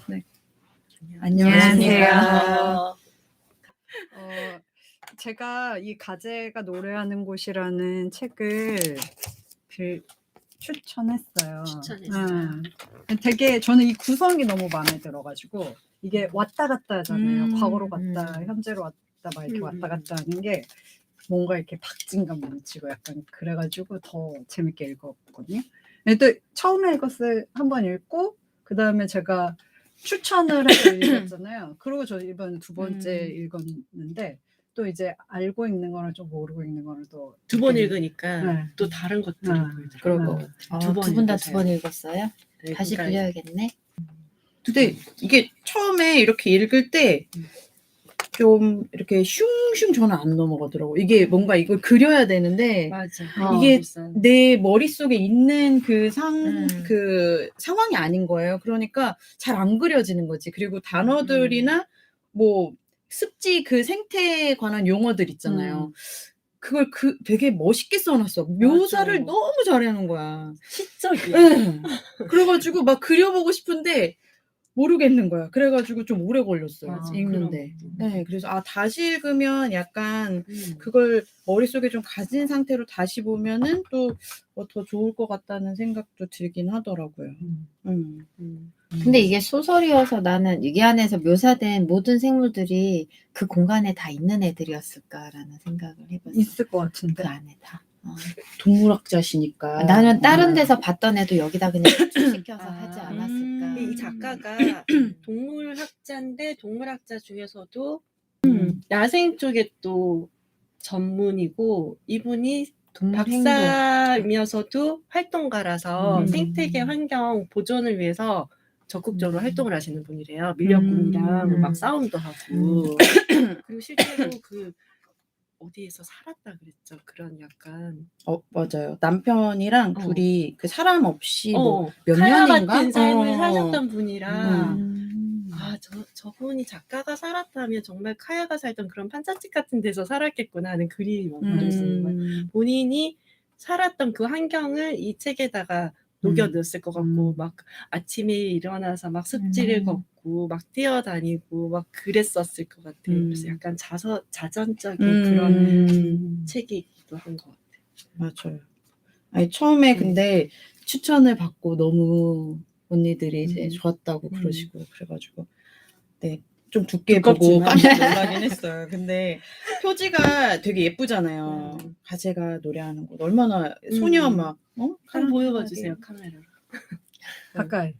네. 안녕하세요. 제가 이 가재가 노래하는 곳이라는 책을 추천했어요. 되게 저는 이 구성이 너무 마음에 들어가지고 이게 왔다 갔다 하잖아요. 과거로 갔다, 현재로 왔다, 막 이렇게 왔다 갔다 하는 게 뭔가 이렇게 박진감 넘치고 약간 그래가지고 더 재밌게 읽었거든요. 또 처음에 이것을 한번 읽고 그 다음에 제가 추천을 해서 읽었잖아요. 그리고 저 이번 두 번째 읽었는데 또 이제 알고 있는 거랑 좀 모르고 있는 거를 또 두 번 읽으니까 또 다른 것들이 보이더라고요. 두 분 다 두 번 읽었어요? 네, 다시 그러니까 빌려야겠네. 근데 이게 처음에 이렇게 읽을 때 좀 이렇게 슝슝 저는 안 넘어가더라고. 이게 뭔가 이걸 그려야 되는데 맞아. 이게 내 머릿속에 있는 그 상황이 아닌 거예요. 그러니까 잘 안 그려지는 거지. 그리고 단어들이나 뭐 습지 그 생태에 관한 용어들 있잖아요. 그걸 되게 멋있게 써놨어. 묘사를 맞아. 너무 잘해놓은 거야. 시적이야. 네. 그래가지고 막 그려보고 싶은데 모르겠는 거야. 그래가지고 좀 오래 걸렸어요. 맞아, 읽는데. 그럼. 네, 그래서 다시 읽으면 약간 그걸 머릿속에 좀 가진 상태로 다시 보면은 또 더 좋을 것 같다는 생각도 들긴 하더라고요. 근데 이게 소설이어서 나는 이 안에서 묘사된 모든 생물들이 그 공간에 다 있는 애들이었을까라는 생각을 해봤어. 있을 것 같은데. 그 안에 다. 동물학자시니까. 나는 다른 데서 봤던 애도 여기다 그냥 축시켜서 하지 않았을까. 이 작가가 동물학자인데 동물학자 중에서도 야생 쪽에 또 전문이고 이분이 박사이면서도 활동가라서 생태계 환경 보존을 위해서 적극적으로 활동을 하시는 분이래요. 밀렵꾼이랑 막 싸움도 하고 그리고 실제로 그 어디에서 살았다 그랬죠. 그런 약간 맞아요. 남편이랑 둘이 그 사람 없이 뭐 몇 카야 년인가 같은 삶을 사셨던 분이라 저분이 작가가 살았다면 정말 카야가 살던 그런 판자집 같은 데서 살았겠구나 하는 그림이 막 그려지는 거예요. 본인이 살았던 그 환경을 이 책에다가 녹여넣었을 것 같고 막 아침에 일어나서 막 습지를 걷고 막 뛰어다니고 막 그랬었을 것 같아요. 그래서 약간 자전적인 그런 책이기도 한 것 같아요. 맞아요. 아니 처음에 근데 추천을 받고 너무 언니들이 이제 좋았다고 그러시고 그래가지고 네. 좀 두께 보고 깜짝 놀라긴 했어요. 근데 표지가 되게 예쁘잖아요. 가재가 노래하는 곳 얼마나 소녀 막 한번 보여봐 주세요 카메라로. 가까이.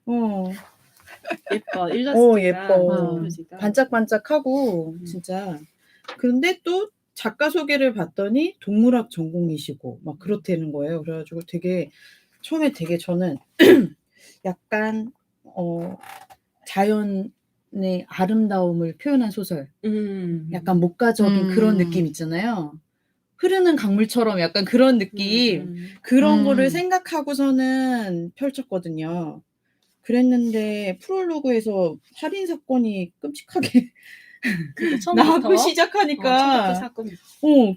예뻐. 일러스트가 예뻐. 표지가. 반짝반짝하고 진짜. 그런데 또 작가 소개를 봤더니 동물학 전공이시고 막 그렇다는 거예요. 그래가지고 되게 처음에 되게 저는 약간 자연의 아름다움을 표현한 소설, 약간 목가적인 그런 느낌 있잖아요. 흐르는 강물처럼 약간 그런 느낌, 그런 거를 생각하고서는 펼쳤거든요. 그랬는데 프롤로그에서 살인 사건이 끔찍하게 나오고 시작하니까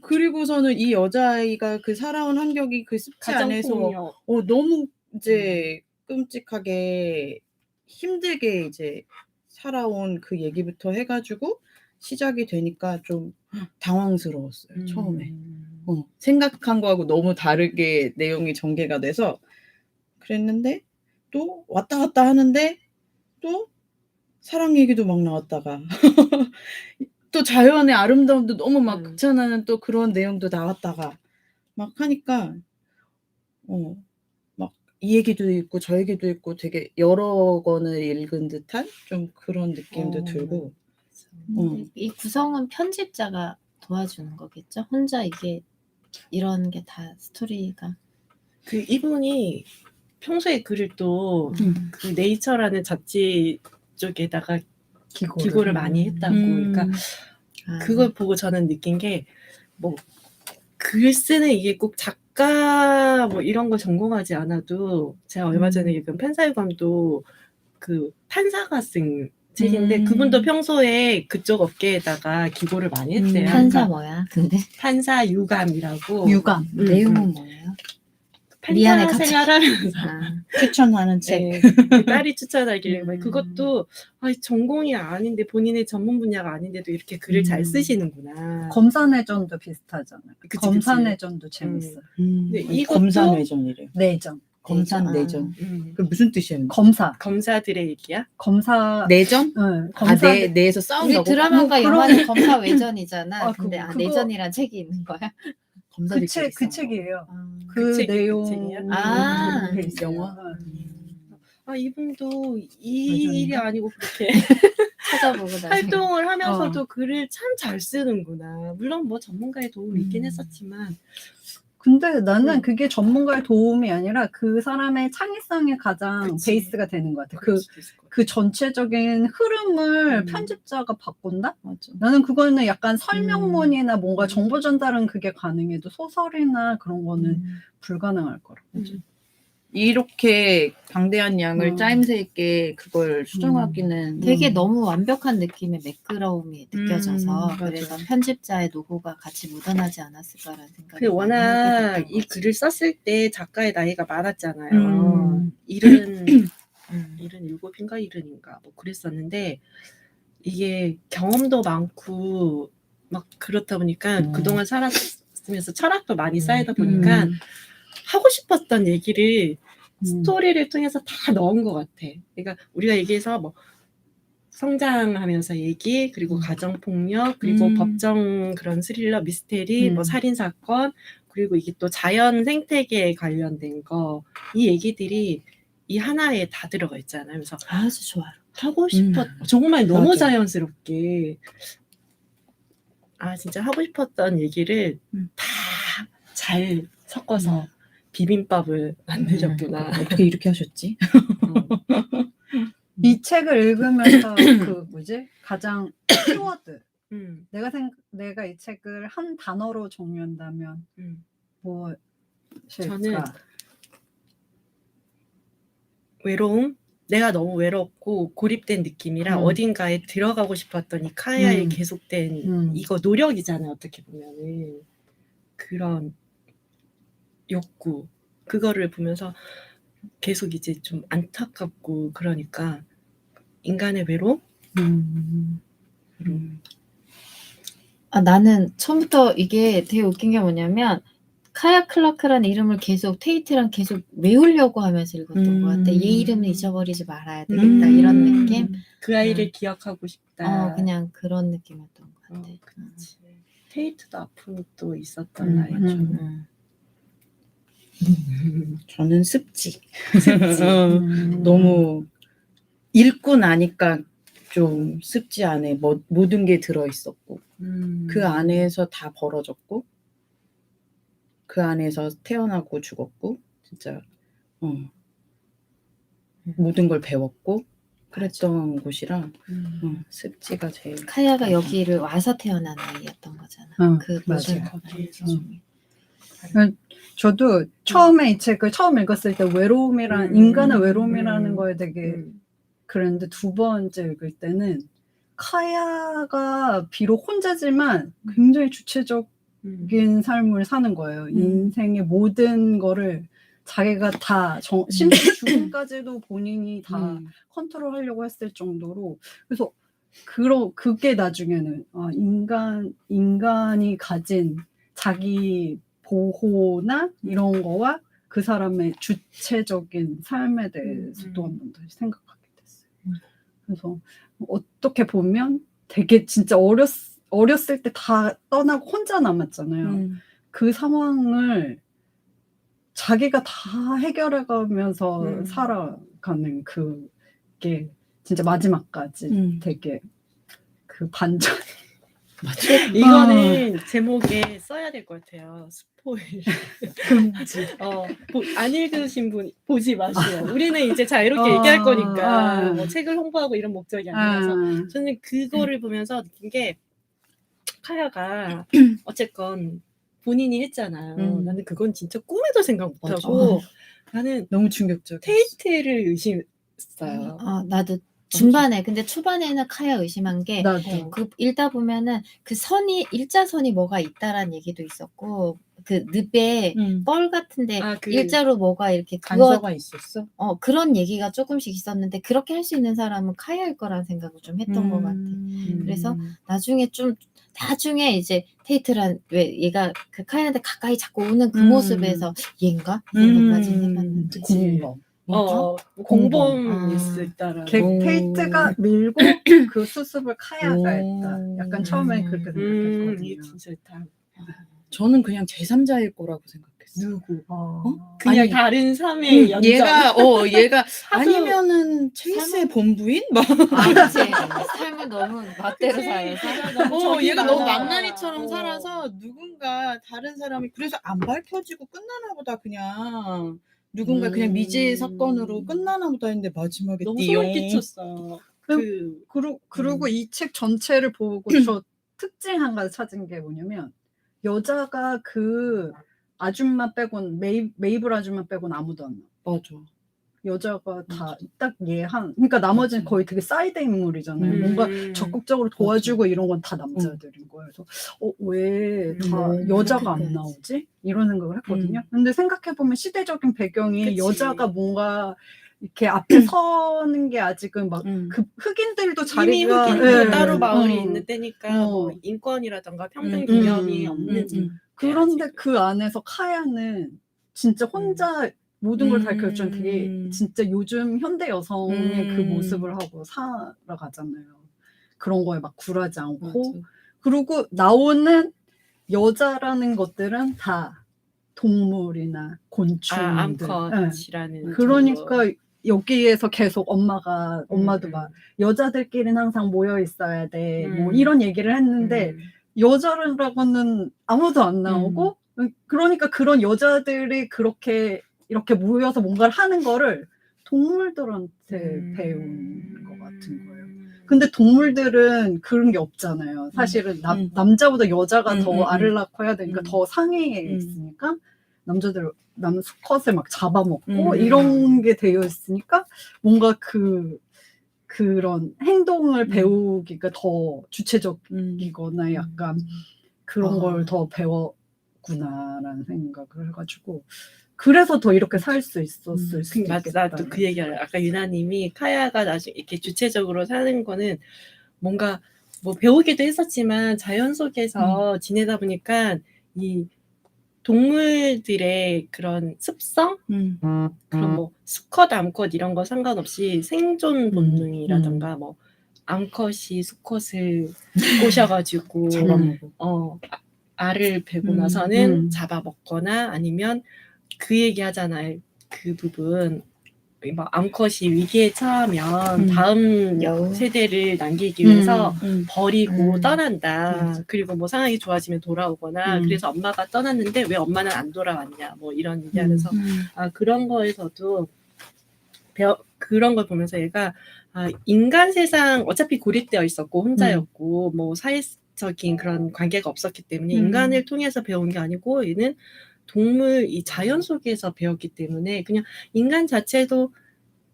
그리고서는 이 여자아이가 그 살아온 환경이 그 습지 안에서 너무 이제 끔찍하게 힘들게 이제 살아온 그 얘기부터 해가지고 시작이 되니까 좀 당황스러웠어요. 처음에 생각한 거하고 너무 다르게 내용이 전개가 돼서 그랬는데 또 왔다 갔다 하는데 또 사랑 얘기도 막 나왔다가 또 자연의 아름다움도 너무 막 극찬하는 또 그런 내용도 나왔다가 막 하니까 막 이 얘기도 있고 저 얘기도 있고 되게 여러 권을 읽은 듯한 좀 그런 느낌도 들고 이 구성은 편집자가 도와주는 거겠죠? 혼자 이게 이런 게 다 스토리가 그 이분이 평소에 글을 또 그 네이처라는 잡지 쪽에다가 기고를 많이 했다고. 그러니까 그걸 보고 저는 느낀 게 뭐 글 쓰는 이게 꼭 작가 뭐 이런 거 전공하지 않아도 제가 얼마 전에 읽은 판사의 밤도 그 판사가 쓴 책인데 그분도 평소에 그쪽 업계에다가 기고를 많이 했대요. 판사 뭐야? 근데 판사 유감이라고. 유감 내용은 뭐예요? 미안해, 판사 갑자기. 생활하면서 추천하는 책. 네, 그 딸이 추천하길래 막 음. 그것도 전공이 아닌데 본인의 전문 분야가 아닌데도 이렇게 글을 잘 쓰시는구나. 검사내전도 비슷하잖아요. 그치, 검사내전도 재밌어요. 근데 이것도- 검사내전이래요. 내전. 검사내전. 음. 그 무슨 뜻이에요? 검사. 검사들의 얘기야? 검사. 내전? 응, 검사 검사. 내에서 우리 싸운다고? 드라마가 뭐 영화는 검사 외전이잖아. 아, 근데 그거- 내전이란 책이 있는 거야? 검사들끼리 그 싸운 거. 책이에요. 아. 그 책이 그 내용. 책이야? 아. 영화? 이분도 이 외전인가? 일이 아니고 그렇게 찾아보고 나중에. 활동을 하면서도 글을 참 잘 쓰는구나. 물론 뭐 전문가의 도움이 있긴 했었지만 근데 나는 그게 전문가의 도움이 아니라 그 사람의 창의성이 가장 그치. 베이스가 되는 것 같아. 그럴 수도 있을 것 같아. 그 전체적인 흐름을 음. 편집자가 바꾼다? 맞아. 나는 그거는 약간 설명문이나 뭔가 정보 전달은 그게 가능해도 소설이나 그런 거는 불가능할 거라. 이렇게 방대한 양을 음. 짜임새 있게 그걸 수정하기는 되게 너무 완벽한 느낌의 매끄러움이 느껴져서 맞아. 그래서 편집자의 노고가 같이 묻어나지 않았을까라는 생각이 그 많이 워낙 하게 됐던 이 거지. 글을 썼을 때 작가의 나이가 많았잖아요. 음. 일은 음. 77인가 70인가 뭐 그랬었는데 이게 경험도 많고 막 그렇다 보니까 그동안 살았으면서 철학도 많이 쌓이다 보니까 하고 싶었던 얘기를 스토리를 통해서 다 넣은 것 같아. 그러니까 우리가 얘기해서 뭐 성장하면서 얘기, 그리고 가정폭력, 그리고 법정 그런 스릴러, 미스테리, 뭐 살인사건, 그리고 이게 또 자연 생태계에 관련된 거, 이 얘기들이 이 하나에 다 들어가 있잖아요. 그래서 아주 좋아요. 하고 정말 너무 맞아. 자연스럽게 진짜 하고 싶었던 얘기를 다 잘 섞어서 비빔밥을 만드셨구나. 어떻게 이렇게 하셨지? 이 책을 읽으면서 그 뭐지? 가장 키워드. 내가 이 책을 한 단어로 정리한다면 뭐 저는 외로움? 내가 너무 외롭고 고립된 느낌이라 어딘가에 들어가고 싶었던 이 카야의 계속된 이거 노력이잖아요. 어떻게 보면은 그런 욕구, 그거를 보면서 계속 이제 좀 안타깝고 그러니까 인간의 외로움? 나는 처음부터 이게 되게 웃긴 게 뭐냐면 카야 클라크라는 이름을 계속 테이트랑 계속 외우려고 하면서 읽었던 것 같아. 얘 이름은 잊어버리지 말아야 되겠다 이런 느낌. 그 아이를 기억하고 싶다. 그냥 그런 느낌이었던 것 같아. 그렇지. 테이트도 아픔이 또 있었던 나이죠. 저는 습지. 너무 읽고 나니까 좀 습지 안에 모든 게 들어있었고 그 안에서 다 벌어졌고 그 안에서 태어나고 죽었고 진짜 모든 걸 배웠고 그랬던 곳이라 습지가 제일 카야가 여기를 와서 태어난 아이였던 거잖아. 그 맞아. 모든 거기에서. 저도 처음에 이 책을 처음 읽었을 때 외로움이란 인간의 외로움이라는 거에 되게 그랬는데 두 번째 읽을 때는 카야가 비록 혼자지만 굉장히 주체적인 삶을 사는 거예요. 인생의 모든 거를 자기가 다 심지어 죽음까지도 본인이 다 컨트롤하려고 했을 정도로 그래서 그게 나중에는 인간이 가진 자기 보호나 이런 거와 그 사람의 주체적인 삶에 대해서도 한 번 더 생각하게 됐어요. 그래서 어떻게 보면 되게 진짜 어렸을 때 다 떠나고 혼자 남았잖아요. 그 상황을 자기가 다 해결해가면서 살아가는 그게 진짜 마지막까지 되게 그 반전. 이거는 제목에 써야 될 것 같아요. 스포일. 안 읽으신 분 보지 마세요. 우리는 이제 자유롭게 얘기할 거니까 뭐 책을 홍보하고 이런 목적이 아니라서 저는 그거를 보면서 느낀 게 카야가 어쨌건 본인이 했잖아요. 나는 그건 진짜 꿈에도 생각 못하고 나는 너무 충격적. 테이트를 의심했어요. 나도 중반에 근데 초반에는 카야 의심한 게 나도. 그 읽다 보면은 그 일자선이 뭐가 있다라는 얘기도 있었고 그 늪에 뻘 같은데 그 일자로 뭐가 이렇게 그거 간서가 있었어? 그런 얘기가 조금씩 있었는데 그렇게 할 수 있는 사람은 카야일 거라는 생각을 좀 했던 것 같아. 그래서 나중에 이제 테이트란 왜 얘가 그 카야한테 가까이 자꾸 오는 그 모습에서 얘인가 이 생각까지 해봤는데 공범. 공범이 아. 있을다라는. 테이트가 밀고 그 수습을 카야가 했다. 약간 처음엔 그렇게 생각했거든요. 이게 진짜 다 저는 그냥 제3자일 거라고 생각했어. 누구? 어? 그냥 아니, 다른 삶의 연장. 얘가 하도 아니면은 체이스의 본부인? 막. 그치. 삶을 너무 멋대로 살아서 얘가 너무 많아. 망나니처럼 살아서 누군가 다른 사람이 그래서 안 밝혀지고 끝나나 보다 그냥 누군가 그냥 미제 사건으로 끝나나 보다 했는데 마지막에 너무 띠용. 소름 끼쳤어. 그리고 이 책 전체를 보고 저 특징 한 가지 찾은 게 뭐냐면 여자가 그 아줌마 빼곤 메이블 아줌마 빼곤 아무도 안 나와. 맞아. 여자가 다 딱 그러니까 나머지는 맞아. 거의 되게 사이드 인물이잖아요. 음. 뭔가 적극적으로 도와주고 이런 건 다 남자들인 거예요. 그래서 왜 다 여자가 안 그렇게 나오지? 이런 생각을 했거든요. 근데 생각해보면 시대적인 배경이 그치. 여자가 뭔가 이렇게 앞에 서는 게 아직은 막 그 흑인들도 이미 자리가 흑인도 예, 따로 마을이 어. 있는 때니까 어. 뭐 인권이라던가 평등 개념이 없는 그런데 아직. 그 안에서 카야는 진짜 혼자 모든 걸 다 결정되게 진짜 요즘 현대 여성의 그 모습을 하고 살아가잖아요. 그런 거에 막 굴하지 않고 맞아. 그리고 나오는 여자라는 것들은 다 동물이나 곤충들. 암컷이라는. 그러니까 여기에서 계속 엄마도 막 여자들끼리는 항상 모여 있어야 돼. 뭐 이런 얘기를 했는데 여자라고는 아무도 안 나오고 그러니까 그런 여자들이 그렇게 이렇게 모여서 뭔가를 하는 거를 동물들한테 배운 것 같은 거예요. 근데 동물들은 그런 게 없잖아요. 사실은 남자보다 여자가 더 알을 낳고 해야 되니까 더 상위에 있으니까 남은 수컷을 막 잡아먹고 이런 게 되어 있으니까 뭔가 그런 행동을 배우기가 더 주체적이거나 약간 그런 걸 더 배웠구나라는 생각을 해가지고 그래서 더 이렇게 살 수 있었을 수도 있겠다. 나도 그 얘기를 아까 유나님이 카야가 나중에 이렇게 주체적으로 사는 거는 뭔가 뭐 배우기도 했었지만 자연 속에서 지내다 보니까 이 동물들의 그런 습성, 그런 뭐 수컷, 암컷 이런 거 상관없이 생존 본능이라던가 뭐 암컷이 수컷을 꼬셔가지고 잡아먹고 알을 베고 나서는 잡아먹거나 아니면 그 얘기 하잖아요. 그 부분 뭐 암컷이 위기에 처하면 다음 세대를 남기기 위해서 버리고 떠난다. 그리고 뭐 상황이 좋아지면 돌아오거나 그래서 엄마가 떠났는데 왜 엄마는 안 돌아왔냐 뭐 이런 얘기하면서 그런 거에서도 그런 걸 보면서 얘가 인간 세상 어차피 고립되어 있었고 혼자였고 뭐 사회적인 그런 관계가 없었기 때문에 인간을 통해서 배운 게 아니고 얘는 동물 이 자연 속에서 배웠기 때문에 그냥 인간 자체도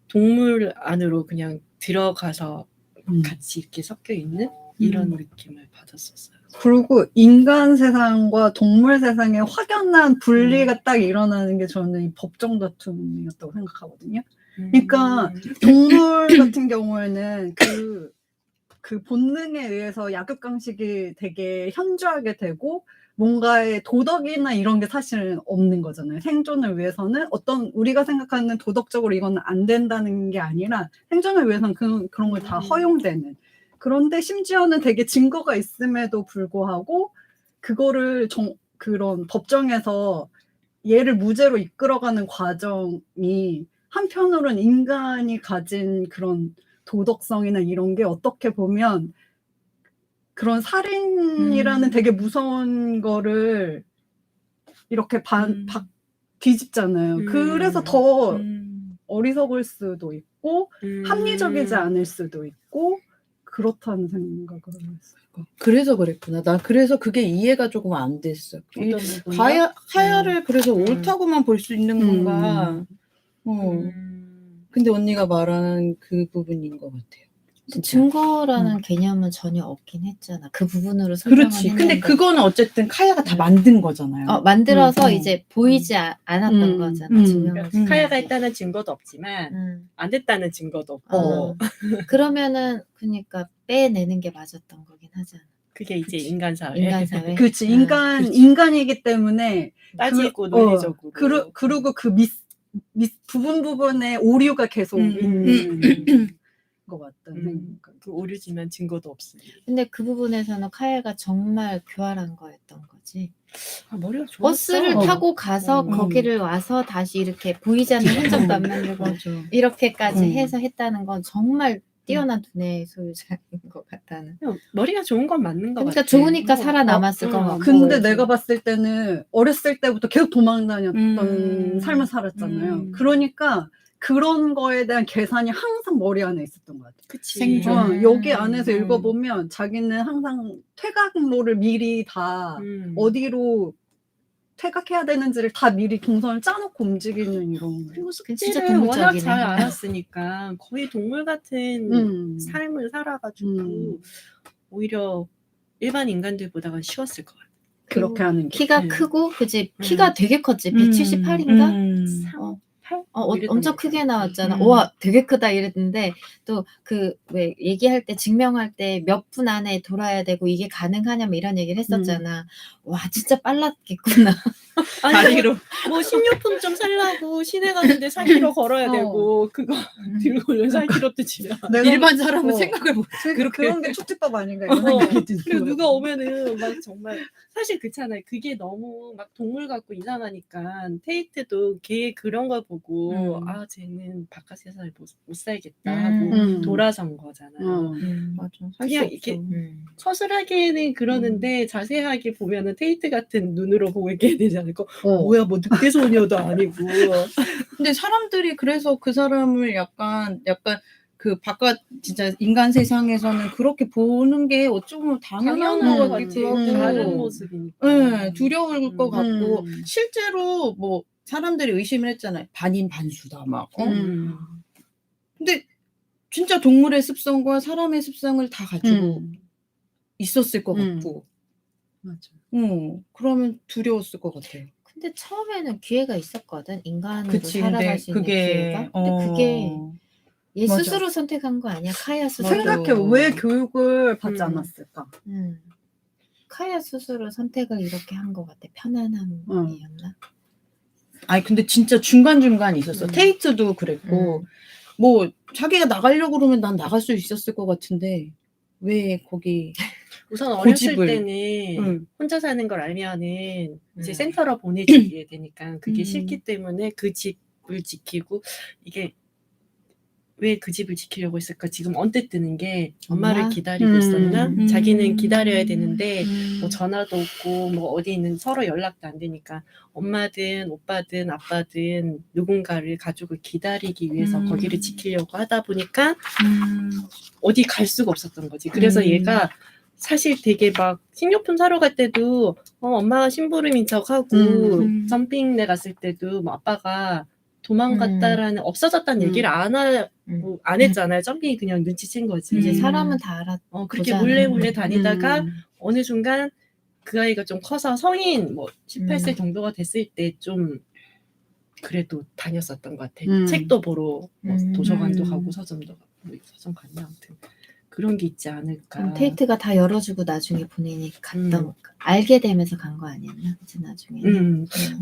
동물 안으로 그냥 들어가서 같이 이렇게 섞여 있는 이런 느낌을 받았었어요. 그리고 인간 세상과 동물 세상의 확연한 분리가 딱 일어나는 게 저는 이 법정 다툼이었다고 생각하거든요. 그러니까 동물 같은 경우에는 그 본능에 의해서 약육강식이 되게 현저하게 되고 뭔가의 도덕이나 이런 게 사실은 없는 거잖아요. 생존을 위해서는 우리가 생각하는 도덕적으로 이건 안 된다는 게 아니라 생존을 위해서는 그런 걸 다 허용되는. 그런데 심지어는 되게 증거가 있음에도 불구하고 그거를 그런 법정에서 얘를 무죄로 이끌어가는 과정이 한편으로는 인간이 가진 그런 도덕성이나 이런 게 어떻게 보면 그런 살인이라는 되게 무서운 거를 이렇게 뒤집잖아요. 그래서 더 어리석을 수도 있고 합리적이지 않을 수도 있고 그렇다는 생각을 했어요. 그래서 그랬구나. 나 그래서 그게 이해가 조금 안 됐어. 카야를 그래서 옳다고만 볼 수 있는 건가? 근데 언니가 말하는 그 부분인 것 같아요. 근데 진짜. 증거라는 개념은 전혀 없긴 했잖아. 그 부분으로 설명을 그렇지. 했는데. 근데 그거는 어쨌든 카야가 다 만든 거잖아요. 만들어서 음, 이제 보이지 않았던 음, 거잖아. 음. 증명을 그러니까 카야가 했는데. 있다는 증거도 없지만 음. 안 됐다는 증거도 없고 그러면은 그러니까 빼내는 게 맞았던 거긴 하잖아. 그게 이제 그치. 인간 사회. 인간 사회. 그렇지. 아, 인간이기 때문에 따지고 논리적으로. 그리고 그 부분에 오류가 계속 음. 있는 것 같다는 생각. 그 오류지만 증거도 없으니. 근데 그 부분에서는 카야가 정말 교활한 거였던 거지. 머리가 좋았어. 버스를 타고 가서 음. 거기를 와서 다시 이렇게 보이지 않는 흔적도 안 만들고 맞아. 이렇게까지 음. 해서 했다는 건 정말 뛰어난 두뇌 소유자인 것 같다는. 머리가 좋은 건 맞는 것 그러니까 같아. 좋으니까 살아남았을 것 같고. 근데 내가 봤을 때는 어렸을 때부터 계속 도망다녔던 삶을 살았잖아요. 음. 그러니까 그런 거에 대한 계산이 항상 머리 안에 있었던 것 같아요. 그치. 생존. 여기 안에서 음. 읽어보면 자기는 항상 퇴각로를 미리 다 어디로 퇴각해야 되는지를 다 미리 동선을 짜놓고 움직이는 이런. 그리고 진짜 숙제를 워낙 동물적이네. 잘 알았으니까 거의 동물 같은 삶을 살아가지고 오히려 일반 인간들보다가 쉬웠을 것 같아. 그렇게 하는 게. 키가 네. 크고 그지 키가 되게 컸지 178인가? 8? 엄청 크게 나왔잖아. 음. 와, 되게 크다 이랬는데 또 그 왜 얘기할 때 증명할 때 몇 분 안에 돌아야 되고 이게 가능하냐 뭐 이런 얘기를 했었잖아. 와, 진짜 빨랐겠구나. 다리로. 뭐 식료품 좀 살라고 시내 가는데 4km 걸어야 어. 되고 그거 들고 4km도 지나. 일반 사람은 어. 생각을 못. 그런 게 축지법 아닌가 이런 어. 생각이 드는 그리고 거예요. 누가 오면은 막 정말 사실 그렇잖아요. 그게 너무 막 동물 같고 이상하니까 테이트도 걔 그런 걸 보고 아 쟤는 바깥 세상을 못 살겠다 하고 돌아선 거잖아요. 맞아. 그냥 이렇게 서술하게는 그러는데 자세하게 보면은 테이트 같은 눈으로 보게 되지 않을까? 뭐야 뭐 늑대 소녀도 아니고. 근데 사람들이 그래서 그 사람을 약간 그 바깥 진짜 인간 세상에서는 그렇게 보는 게 어쩌면 당연한 것 같기도 하고. 다른 모습이니까. 네, 두려울 것 같고 실제로 뭐 사람들이 의심을 했잖아요. 반인반수다 막. 근데 진짜 동물의 습성과 사람의 습성을 다 가지고 있었을 것 같고. 맞아. 그러면 두려웠을 것 같아요. 근데 처음에는 기회가 있었거든. 인간으로 그치, 살아갈 수 있는 기회가. 근데 그게 얘 맞아. 스스로 선택한 거 아니야? 카야 스스로. 생각해 왜 교육을 받지 않았을까? 카야 스스로 선택을 이렇게 한 것 같아. 편안함이었나? 아니 근데 진짜 중간중간 있었어. 테이트도 그랬고 뭐 자기가 나가려고 그러면 난 나갈 수 있었을 것 같은데 왜 거기 우선 어렸을 고집을. 때는 혼자 사는 걸 알면은 이제 센터로 보내주게 되니까 그게 싫기 때문에 그 집을 지키고 이게 왜 그 집을 지키려고 했을까? 지금 언뜻 드는 게 엄마를 기다리고 있었나? 자기는 기다려야 되는데 뭐 전화도 없고 뭐 어디 있는 서로 연락도 안 되니까 엄마든 오빠든 아빠든 누군가를 가족을 기다리기 위해서 거기를 지키려고 하다 보니까 어디 갈 수가 없었던 거지. 그래서 얘가 사실 되게 막 식료품 사러 갈 때도 엄마가 심부름인 척하고 점핑내 갔을 때도 뭐 아빠가 도망갔다라는 없어졌다는 얘기를 안 했잖아요. 점핑이 그냥 눈치챈 거지. 이제 사람은 다 알아. 그렇게 몰래 다니다가 어느 순간 그 아이가 좀 커서 성인 뭐 18세 정도가 됐을 때 좀 그래도 다녔었던 것 같아. 책도 보러 뭐 도서관도 가고 서점도 가고 서점 갔냐 아무튼 그런 게 있지 않을까. 그럼 테이트가 다 열어주고 나중에 본인이 갔던 알게 되면서 간 거 아니었나? 이제 나중에.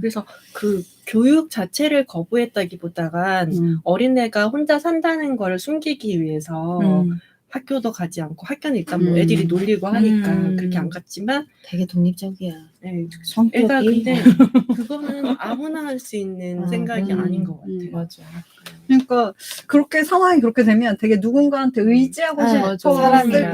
그래서 그 교육 자체를 거부했다기보다간 어린애가 혼자 산다는 걸 숨기기 위해서 학교도 가지 않고 학교는 일단 뭐 애들이 놀리고 하니까 그렇게 안 갔지만 되게 독립적이야. 네, 성격이. 애가 근데 그거는 아무나 할 수 있는 생각이 아닌 것 같아요. 맞아. 그러니까 그렇게 상황이 그렇게 되면 되게 누군가한테 의지하고 싶었을 것 같은데.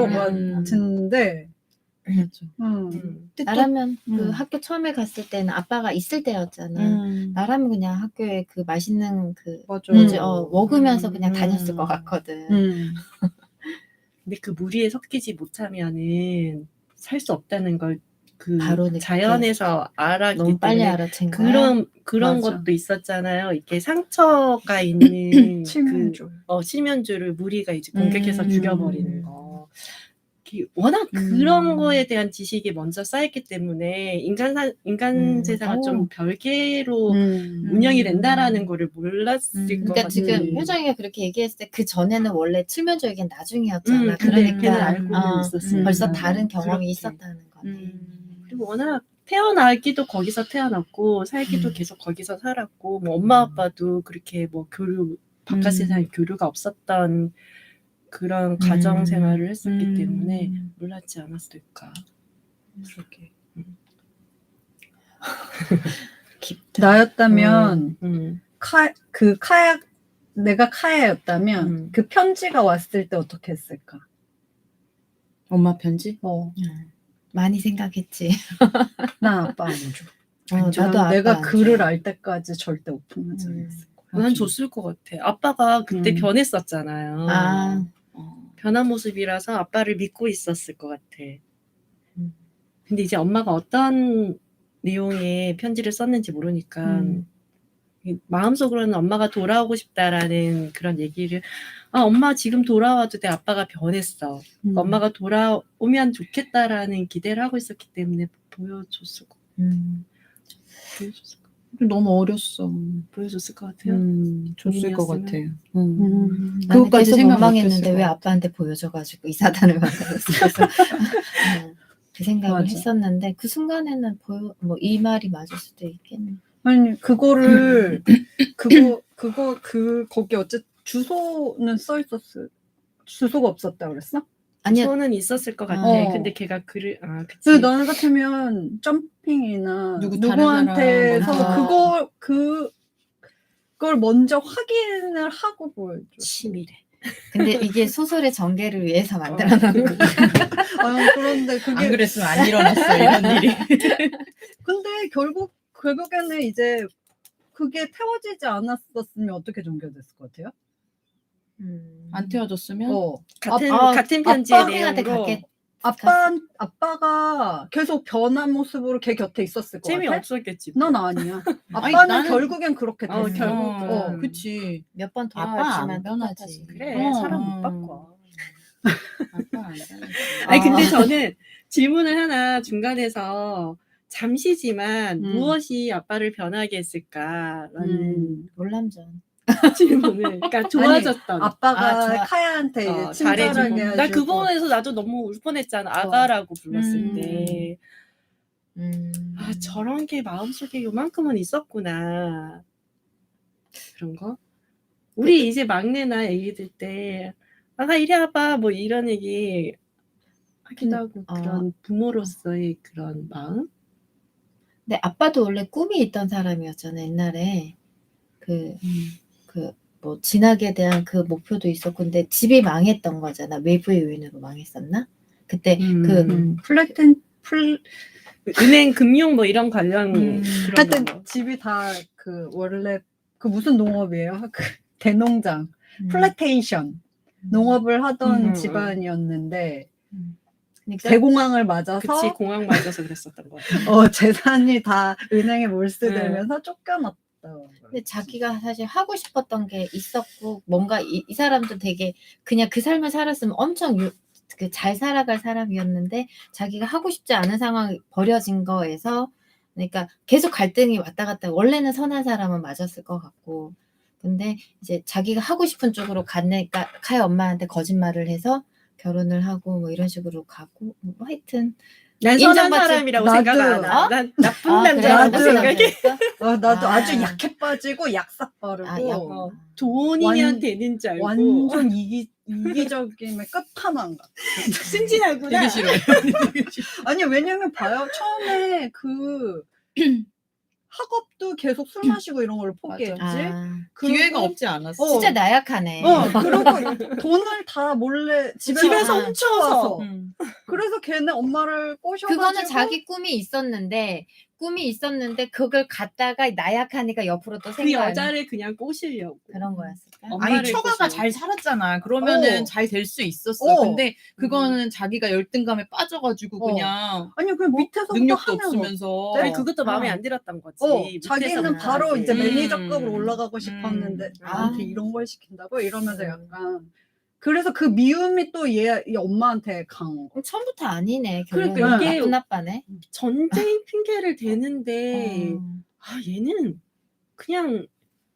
나라면 그 학교 처음에 갔을 때는 아빠가 있을 때였잖아. 나라면 그냥 학교에 그 맛있는 그 뭐지 먹으면서 그냥 다녔을 것 같거든. 근데 그 무리에 섞이지 못하면은 살 수 없다는 걸 그 바로 자연에서 알았기 너무 빨리 때문에 알아챈 거야. 그런 그런 맞아. 것도 있었잖아요. 이렇게 상처가 있는 칠면조. 칠면조를 무리가 이제 공격해서 음. 죽여버리는 거. 워낙 그런 거에 대한 지식이 먼저 쌓였기 때문에 인간 세상은 좀 별개로 운영이 된다라는 거를 몰랐을 것 그러니까 같아요. 지금 효정이가 그렇게 얘기했을 때 그 전에는 원래 칠면조 얘기는 나중이었잖아. 근데 걔는 그러니까 알고는 있었어요. 벌써 다른 경험이 그렇게. 있었다는 거네. 그리고 워낙 태어나기도 거기서 태어났고 살기도 계속 거기서 살았고 뭐 엄마 아빠도 그렇게 뭐 바깥 세상에 교류가 없었던 그런 가정 생활을 했었기 때문에 몰랐지 않았을까. 그렇게. 나였다면 내가 음. 카야였다면 그 편지가 왔을 때 어떻게 했을까? 엄마 편지? 많이 생각했지. 난 아빠 안 줘. 나도 아빠 내가 안 글을 줘. 알 때까지 절대 오픈하지 않았을 거야. 난 줬을 것 같아. 아빠가 그때 변했었잖아요. 아, 변한 모습이라서 아빠를 믿고 있었을 것 같아. 음. 근데 이제 엄마가 어떤 내용의 편지를 썼는지 모르니까 마음속으로는 엄마가 돌아오고 싶다라는 그런 얘기를 엄마 지금 돌아와도 돼. 아빠가 변했어. 엄마가 돌아오면 좋겠다라는 기대를 하고 있었기 때문에 보여줬을 것 너무 어렸어. 보여줬을 것 같아요. 줬을 것 같아요. 나는 그것까지 계속 생각 원망했는데 못했을 왜 것 아빠한테 보여줘가지고 이 사단을 만들었어. 그 생각을 맞아. 했었는데 그 순간에는 뭐 이 말이 맞을 수도 있겠네. 아니 그거를 거기 어쨌든 주소는 써 있었어. 주소가 없었다 그랬어? 아니야. 저는 있었을 것 같아. 근데 걔가 글을 그치. 그 너는 같으면 점핑이나 누구한테서 다른 그걸 먼저 확인을 하고 보여줘. 치밀해. 근데 이게 소설의 전개를 위해서 만들어 놓은 거. 그런데 그게 안 그랬으면 안 일어났어 이런 일이. 근데 결국에는 이제 그게 태워지지 않았었으면 어떻게 전개됐을 것 같아요? 안 태워줬으면 같은 편지의 아빠한테 내용으로 아빠가 계속 변한 모습으로 걔 곁에 있었을 것 같아? 재미없었겠지. 넌 아니야. 아니, 아빠는 나는- 결국엔 그렇게 됐어. 결국은. 그치. 몇 번 아빠 돌아왔지만 안 변하지. 그래 어, 사람 못 바꿔. 아빠 안 변하지. 아니 근데 저는 질문을 하나 중간에서 잠시지만 무엇이 아빠를 변하게 했을까라는 놀람전. 질문을 그러니까 좋아졌던 아빠가 카야한테 이제 친절하게 잘해주고 나 그 해주고. 부분에서 나도 너무 울 뻔했잖아. 아가라고 불렀을 때 저런 게 마음속에 요만큼은 있었구나. 그런 거? 우리 이제 막내나 애기들 때 아가 이리 와봐 뭐 이런 얘기 하기도 하고 그런 부모로서의 그런 마음? 근데 아빠도 원래 꿈이 있던 사람이었잖아 옛날에. 뭐 진학에 대한 그 목표도 있었고 근데 집이 망했던 거잖아. 외부의 요인으로 망했었나? 그때 은행 금융 뭐 이런 관련 그런 하여튼 거. 집이 다 원래 무슨 농업이에요? 대농장, 플랜테이션 농업을 하던 집안이었는데 그러니까 대공황을 맞아서 그치 공항 맞아서 그랬었던 거 같아. 재산이 다 은행에 몰수되면서 쫓겨났다. 근데 자기가 사실 하고 싶었던 게 있었고 뭔가 이 사람도 되게 그냥 그 삶을 살았으면 엄청 잘 살아갈 사람이었는데 자기가 하고 싶지 않은 상황이 벌어진 거에서 그러니까 계속 갈등이 왔다 갔다 원래는 선한 사람은 맞았을 것 같고 근데 이제 자기가 하고 싶은 쪽으로 가니까 카야 엄마한테 거짓말을 해서 결혼을 하고 뭐 이런 식으로 가고 뭐 하여튼 난 선한 인정받지- 사람이라고 나도- 생각 안 하. 난 나쁜 그래? 남자라고 나도- 생각해. 나도 아. 아주 약해 빠지고 약삭 빠르고 돈이면 되는 줄 알고 완전 이기적임의 끝판왕 같아. 순진하구나. 되게 싫어요. 아니 왜냐면 봐요 처음에 학업도 계속 술 마시고 이런 걸 포기했지. 그리고- 기회가 없지 않았어. 진짜 나약하네. 그리고 돈을 다 몰래 집에서 훔쳐와서 훔쳐서. 그래서 걔네 엄마를 꼬셔가지고 그거는 자기 꿈이 있었는데 꿈이 있었는데 그걸 갖다가 나약하니까 옆으로 또 그 생각. 여자를 그냥 꼬시려고. 그런 거였을까? 엄마를 아니 처가가 꼬시려고. 잘 살았잖아. 그러면은 어. 잘 될 수 있었어. 어. 근데 그거는 자기가 열등감에 빠져가지고 어. 그냥 아니 그냥 밑에서부터 능력도 하면 없으면서 아니, 그것도 마음에 어. 안 들었던 거지. 자기는 밑에서부터 바로 하지. 이제 매니저급으로 올라가고 음. 싶었는데 아. 나한테 이런 걸 시킨다고 이러면서 음. 약간 그래서 그 미움이 또 이 엄마한테 강한 거. 처음부터 아니네. 그러니까 결론은 이게 나쁜 아빠네. 전쟁 핑계를 대는데 어. 아 얘는 그냥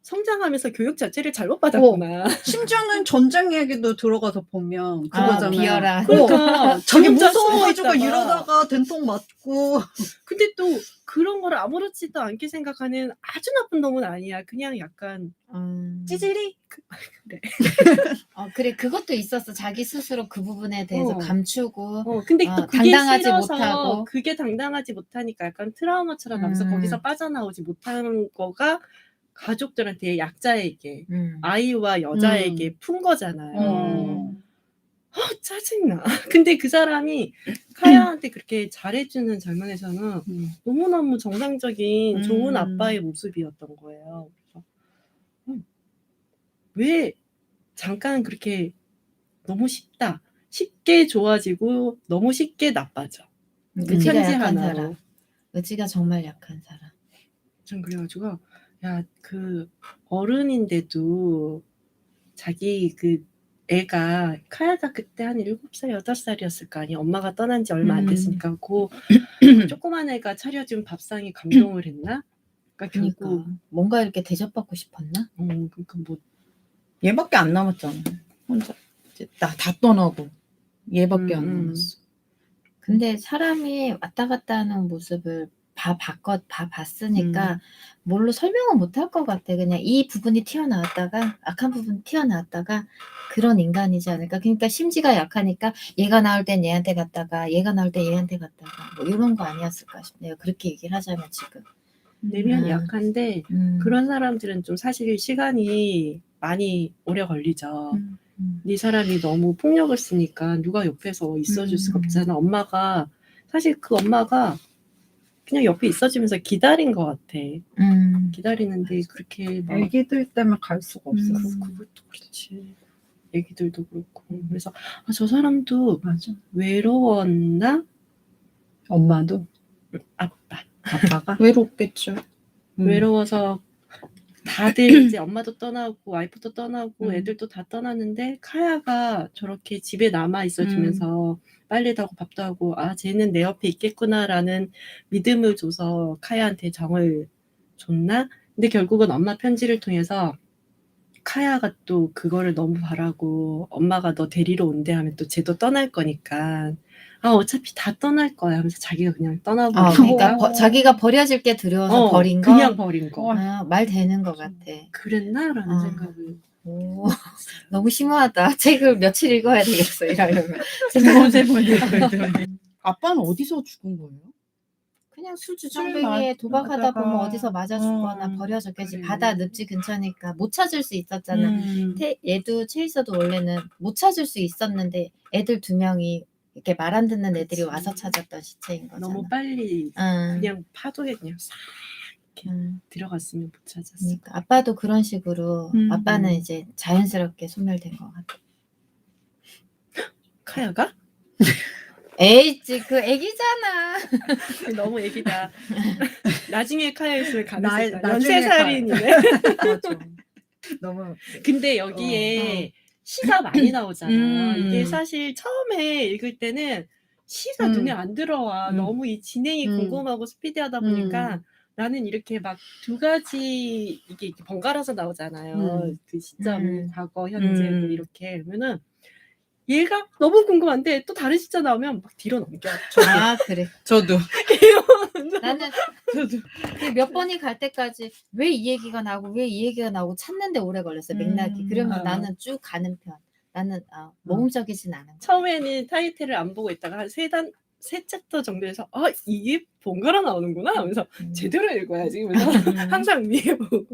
성장하면서 교육 자체를 잘못 받았구나. 심지어는 전쟁 얘기도 들어가서 보면 아, 그거잖아요. 비열한. 그러니까 자기 혼자 무서워가지고 숨어있다가. 이러다가 된통 맞고 근데 또 그런 걸 아무렇지도 않게 생각하는 아주 나쁜 놈은 아니야. 그냥 약간 찌질이 그래. 그래 그것도 있었어. 자기 스스로 그 부분에 대해서 어. 감추고 근데 또 그게 당당하지 싫어서 못하고. 그게 당당하지 못하니까 약간 트라우마처럼 남아서 음. 거기서 빠져나오지 못하는 거가 가족들한테 약자에게 아이와 여자에게 푼 거잖아요. 짜증나. 근데 그 사람이 카야한테 그렇게 잘해주는 장면에서는 너무너무 정상적인 좋은 아빠의 모습이었던 거예요. 그래서 왜 잠깐 그렇게 너무 쉽게 좋아지고 너무 쉽게 나빠져. 그 의지가 편지 약한 하나로. 사람. 의지가 정말 약한 사람. 전 그래가지고 야 그 어른인데도 자기 그 애가 카야가 그때 한 7살 8살이었을 거 아니야. 엄마가 떠난 지 얼마 안 됐으니까 그 조그만 애가 차려준 밥상에 감동을 했나? 그러니까 결국 그러니까 뭔가 이렇게 대접받고 싶었나? 그러니까 뭐 얘밖에 안 남았잖아. 혼자 이제 다 떠나고 얘밖에 안 남았어. 근데 사람이 왔다 갔다 하는 모습을 봤으니까 뭘로 설명은 못할 것 같아. 그냥 이 부분이 튀어나왔다가 악한 부분이 튀어나왔다가 그런 인간이지 않을까. 그러니까 심지가 약하니까 얘가 나올 땐 얘한테 갔다가 얘가 나올 땐 얘한테 갔다가 뭐 이런 거 아니었을까 싶네요. 그렇게 얘기를 하자면 지금. 내면이 약한데 그런 사람들은 좀 사실 시간이 많이 오래 걸리죠. 네 사람이 너무 폭력을 쓰니까 누가 옆에서 있어줄 수가 없잖아. 엄마가 사실 그 엄마가 그냥 옆에 있어주면서 기다린 것 같아. 기다리는데 그렇게 막 애기들 때문에 갈 수가 없어. 그것도 그렇지. 애기들도 그렇고. 그래서 저 사람도 맞아. 외로웠나? 엄마도 아빠가 외롭겠죠. 외로워서 다들 이제 엄마도 떠나고 와이프도 떠나고 애들도 다 떠났는데 카야가 저렇게 집에 남아 있어주면서 빨래도 하고 밥도 하고 쟤는 내 옆에 있겠구나라는 믿음을 줘서 카야한테 정을 줬나? 근데 결국은 엄마 편지를 통해서 카야가 또 그거를 너무 바라고 엄마가 너 데리러 온대 하면 또 쟤도 떠날 거니까 어차피 다 떠날 거야 하면서 자기가 그냥 떠나버리고 그러니까 자기가 버려질 게 두려워서 버린 거? 그냥 버린 거. 말 되는 것 같아. 그랬나라는 생각을. 오, 너무 심오하다. 책을 며칠 읽어야 되겠어. 이러려면. 아빠는 어디서 죽은 거예요? 그냥 술 주정뱅이에 도박하다 보면 어디서 맞아 죽거나 버려졌겠지. 그래. 바다 늪지 근처니까 못 찾을 수 있었잖아. 얘도 체이서도 원래는 못 찾을 수 있었는데 애들 2명이 이렇게 말 안 듣는 애들이 그치. 와서 찾았던 시체인 거잖아. 너무 빨리 그냥 파도에 그냥 싹 이렇게 들어갔으면 못 찾았어. 그러니까 아빠도 그런 식으로 아빠는 이제 자연스럽게 소멸된 것 같아. 카야가? 에이지 그 애기잖아. 너무 애기다. 나중에 카야 있으면 가능했다. 나중에 13살이네. 맞아. 너무 근데 여기에 시가 많이 나오잖아. 이게 사실 처음에 읽을 때는 시가 눈에 안 들어와. 너무 이 진행이 궁금하고 스피디하다 보니까 나는 이렇게 막 2가지 이게 이렇게 번갈아서 나오잖아요. 그 시점이 과거, 현재 뭐 이렇게 그러면은 얘가 너무 궁금한데 또 다른 시점 나오면 막 뒤로 넘겨. 그래. 저도. 나는 몇 번이 갈 때까지 왜 이 얘기가 나오고 왜 이 얘기가 나오고 찾는데 오래 걸렸어요. 맥락이. 그러면 나는 쭉 가는 편. 나는 모험적이진 않은 거야. 처음에는 타이틀을 안 보고 있다가 한 3챕터 정도에서 이게 번갈아 나오는구나 하면서 제대로 읽어야지. 그래서 항상 위에 보고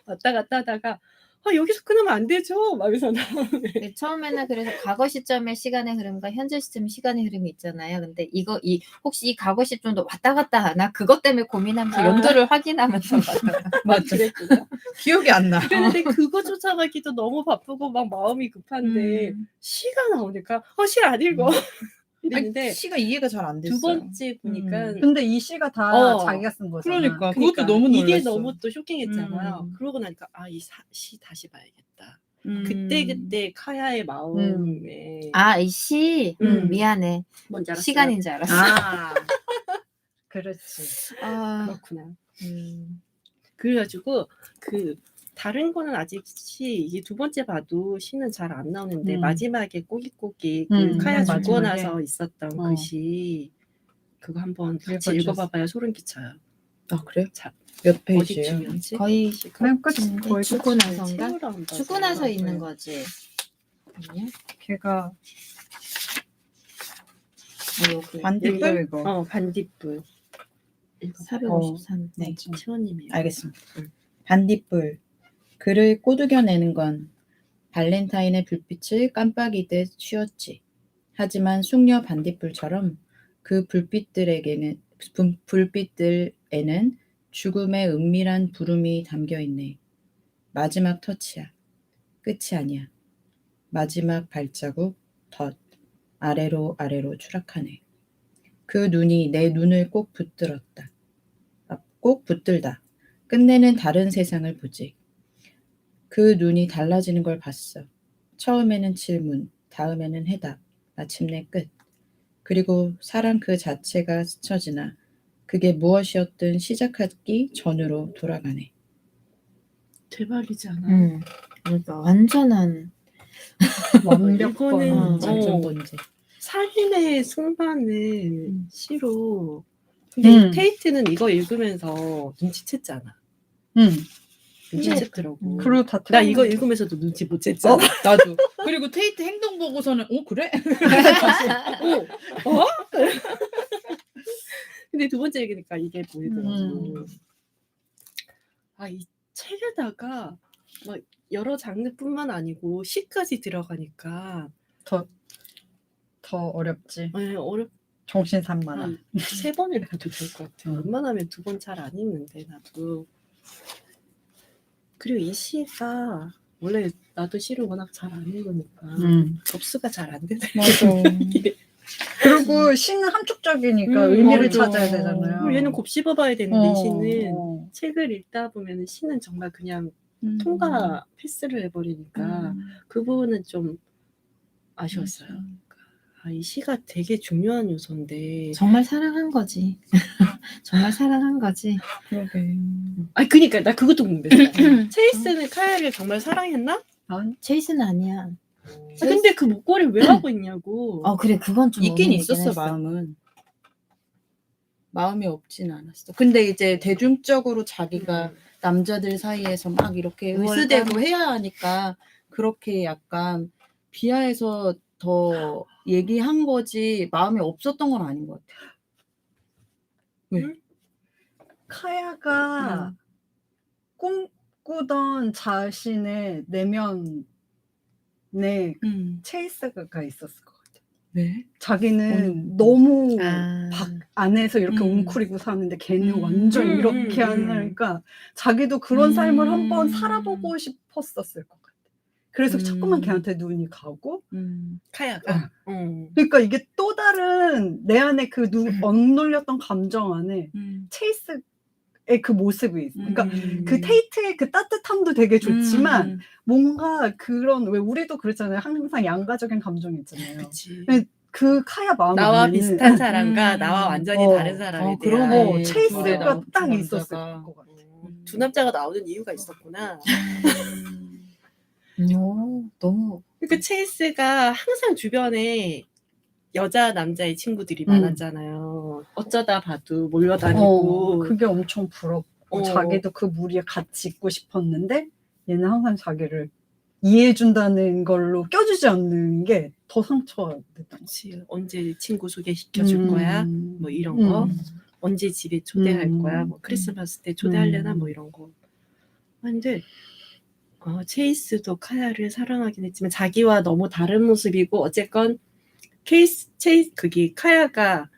왔다 갔다 하다가 여기서 끊으면 안 되죠. 막 이러면서 나오네. 네, 처음에는 그래서 과거 시점의 시간의 흐름과 현재 시점의 시간의 흐름이 있잖아요. 근데 혹시 이 과거 시점도 왔다 갔다 하나? 그것 때문에 고민하면서 연도를 확인하면서 봤어요. 맞죠. 그랬구나. 기억이 안 나. 그랬는데 그거 쫓아가기도 너무 바쁘고 막 마음이 급한데 시가 나오니까 시 안 읽어. 이랬는데 아니, 시가 이해가 잘 안 됐어요. 두 번째 보니까 근데 이 시가 다 어. 자기가 쓴 거잖아. 그러니까 그러니까 그것도 너무 놀랐어. 이게 너무 또 쇼킹했잖아요. 음. 그러고 나니까 이 시 다시 봐야겠다. 그때 카야의 마음에 이 시? 미안해. 뭔지 알았어요. 시간인 줄 알았어. 그렇지. 그렇구나. 그래가지고 다른 거는 아직 이게 두 번째 봐도 시는 잘 안 나오는데 마지막에 꼬깃꼬깃 카야 죽고 마지막에. 나서 있었던 그 시 그거 한번 같이 읽어주세요. 읽어봐봐야 소름 끼쳐요. 아 그래요? 자, 몇 페이지예요? 어디쯤이었지? 거의 맨 끝, 끝인데 거의 죽고 끝이지. 나서인가? 책으로 한번 죽고 나서 봐봐요. 있는 거지. 걔가 여기 반딧불? 이거. 반딧불. 453. 네. 시원님이요. 알겠습니다. 반딧불. 그를 꼬드겨내는 건 발렌타인의 불빛을 깜빡이듯 쉬었지. 하지만 숙녀 반딧불처럼 그 불빛들에는 죽음의 은밀한 부름이 담겨있네. 마지막 터치야. 끝이 아니야. 마지막 발자국 덧 아래로 추락하네. 그 눈이 내 눈을 꼭 붙들다. 끝내는 다른 세상을 보지. 그 눈이 달라지는 걸 봤어. 처음에는 질문, 다음에는 해답, 마침내 끝. 그리고 사랑 그 자체가 스쳐지나 그게 무엇이었든 시작하기 전으로 돌아가네. 대박이지 않아? 그러니까 완전한 완벽한 이거는 완전 번지. 살인의 순간을 시로. 근데 테이트는 이거 읽으면서 눈치챘잖아. 눈치챘더라고. 그리고 다 나 이거 읽으면서도 눈치 못 챘잖아. 나도. 그리고 테이트 행동 보고서는 그래? 근데 두 번째 읽으니까 이게 보이더라고. 이 책에다가 막 여러 장르뿐만 아니고 시까지 들어가니까 더 어렵지. 정신 산만하. 한 3번을 봐도 될 것 같아. 웬만하면 2번 잘 안 읽는데 나도. 그리고 이 시가 원래 나도 시를 워낙 잘 안 읽으니까 접수가 잘 안 되네. 맞아. 그리고 시는 함축적이니까 의미를 맞아. 찾아야 되잖아요. 그리고 얘는 곱씹어봐야 되는데 시는 책을 읽다 보면 시는 정말 그냥 통과 패스를 해버리니까 그 부분은 좀 아쉬웠어요. 이 시가 되게 중요한 요소인데. 정말 사랑한 거지. 정말 사랑한 거지. 그러게. 그니까 나 그것도 궁금했어. 체이스는 카야를 정말 사랑했나? 체이스는 아니야. 근데 그 목걸이를 왜 하고 있냐고. 그래 그건 좀 있긴 의미있긴 있었어 했어. 마음은. 마음이 없진 않았어. 근데 이제 대중적으로 자기가 남자들 사이에서 막 이렇게 의스대고 해야 하니까 그렇게 약간 비하해서 더 얘기한 거지 마음이 없었던 건 아닌 것 같아. 왜? 카야가 꿈꾸던 자신의 내면에 체이스가 있었을 것 같아. 왜? 자기는 너무 아. 밖 안에서 이렇게 웅크리고 사는데 걔는 완전 이렇게 하니까 자기도 그런 삶을 한번 살아보고 싶었었을 것 같아. 그래서 자꾸만 걔한테 눈이 가고 카야가. 그러니까 이게 또 다른 내 안에 그 억눌렸던 감정 안에 체이스의 그 모습이 있어. 그러니까 그 테이트의 그 따뜻함도 되게 좋지만 뭔가 그런 왜 우리도 그렇잖아요. 항상 양가적인 감정이 있잖아요. 그치. 그 카야 마음 나와 안에는 비슷한 사람과 나와 완전히 다른 사람에 대한 그러네. 체이스가 딱 두 있었을 남자가. 것 같아. 두 남자가 나오는 이유가 있었구나. 너무 그러니까 체이스가 항상 주변에 여자 남자의 친구들이 많았잖아요. 어쩌다 봐도 몰려다니고. 그게 엄청 부럽고 자기도 그 무리에 같이 있고 싶었는데 얘는 항상 자기를 이해해준다는 걸로 껴주지 않는 게 더 상처가 됐던 거지. 그치. 언제 친구 소개시켜줄 거야? 뭐 이런 거. 언제 집에 초대할 거야? 뭐 크리스마스 때 초대하려나? 뭐 이런 거. 근데 체이스도 카야를 사랑하긴 했지만 자기와 너무 다른 모습이고 어쨌건 그게 카야가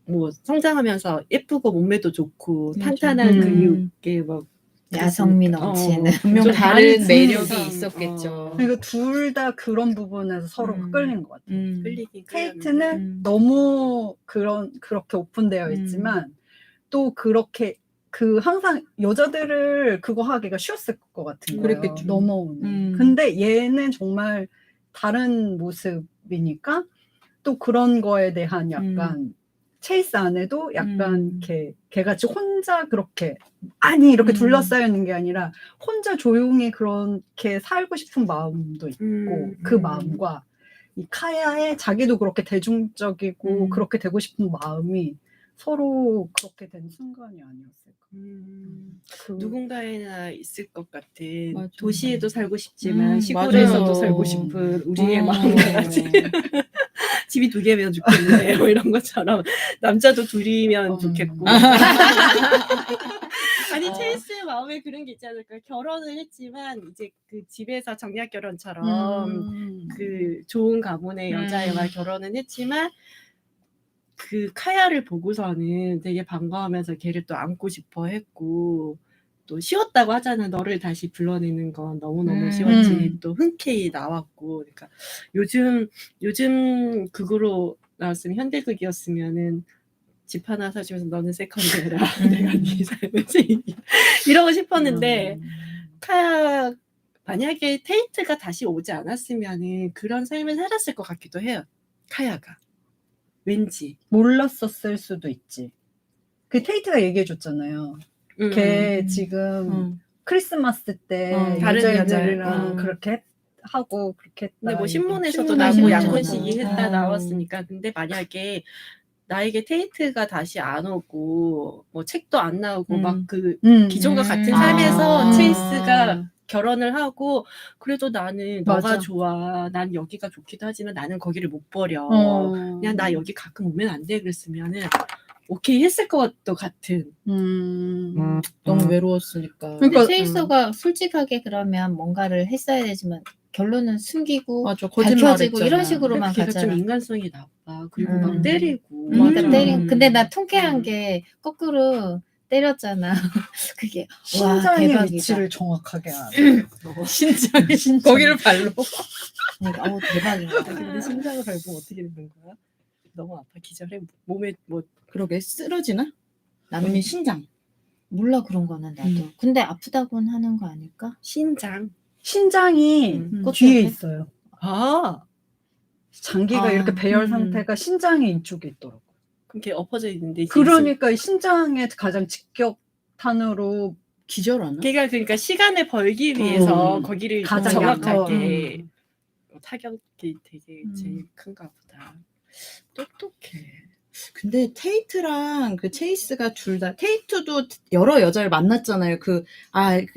뭐 성장하면서 예쁘고 몸매도 좋고 맞아. 탄탄한 근육에 뭐 야성미 넘치는. 분명 좀 다른 다른 매력이 세상, 있었겠죠. 그러니까 둘 다 그런 부분에서 서로 끌린 것 같아요. 끌리긴 테이트는 너무 그렇게 오픈되어 있지만 또 그렇게 항상 여자들을 그거 하기가 쉬웠을 것 같은 거예요. 그랬겠죠. 넘어오는. 근데 얘는 정말 다른 모습이니까 또 그런 거에 대한 약간 체이스 안에도 약간 걔같이 혼자 그렇게 많이 이렇게 둘러싸여 있는 게 아니라 혼자 조용히 그렇게 살고 싶은 마음도 있고 그 마음과 이 카야의 자기도 그렇게 대중적이고 그렇게 되고 싶은 마음이 서로 그렇게 된 순간이 아니었을까. 누군가에나 있을 것 같은 맞아. 도시에도 살고 싶지만 시골에서도 맞아요. 살고 싶은 우리의 마음같이 집이 2개면 좋겠네 뭐 이런 것처럼 남자도 둘이면 좋겠고 아니 체이스의 마음에 그런 게 있지 않을까. 결혼을 했지만 이제 그 집에서 정략 결혼처럼 그 좋은 가문의 여자애와 결혼은 했지만 그 카야를 보고서는 되게 반가워하면서 걔를 또 안고 싶어 했고 또 쉬웠다고 하잖아. 너를 다시 불러내는 건 너무너무 쉬웠지. 또 흔쾌히 나왔고 그러니까 요즘 극으로 나왔으면 현대극이었으면은 집 하나 사주면서 너는 세컨드 해라. 내가 네 삶을 즐기 이러고 싶었는데 카야 만약에 테이트가 다시 오지 않았으면은 그런 삶을 살았을 것 같기도 해요. 카야가 왠지 몰랐었을 수도 있지. 그 테이트가 얘기해줬잖아요. 걔 지금 크리스마스 때 다른 여자애들이랑 여자, 그렇게 하고 그렇게 했다. 근데 뭐 신문에서도 신문에 나고 신문에서 약혼식이 나와. 했다 나왔으니까. 근데 만약에 나에게 테이트가 다시 안 오고 뭐 책도 안 나오고 막 그 기존과 같은 삶에서 체이스가 결혼을 하고 그래도 나는 너가 맞아. 좋아. 난 여기가 좋기도 하지만 나는 거기를 못 버려. 그냥 나 여기 가끔 오면 안 돼. 그랬으면은 오케이 했을 것도 같은. 너무 외로웠으니까. 근데 그러니까, 체이서가 솔직하게 그러면 뭔가를 했어야 되지만 결론은 숨기고 맞아, 밝혀지고 거짓말했잖아. 이런 식으로만 걔가 좀 가잖아. 인간성이 나빠. 그리고 막 때리고. 그러니까 맞아. 근데 나 통쾌한 게 거꾸로 때렸잖아. 그게 와 신장의 대박이다. 위치를 정확하게 알아. 신장이 거기를 발로. 그러니까 대박인 것 같아. 근데 심장을 밟으면 어떻게 되는 거야? 너무 아파 기절해. 몸에 뭐 그러게 쓰러지나? 나는 언니 신장. 몰라 그런 거는 나도. 근데 아프다고는 하는 거 아닐까? 신장. 신장이 꽃 뒤에 옆에? 있어요. 아 장기가 이렇게 배열 상태가 신장의 이쪽에 있더라고. 그럼 걔 엎어져 있는데 이제 그러니까 이 신장의 가장 직격탄으로 기절하나? 걔가 그러니까 시간을 벌기 위해서 거기를 가장 정확하게 타격이 되게 제일 큰가 보다. 똑똑해. 근데 테이트랑 그 체이스가 둘 다 테이트도 여러 여자를 만났잖아요.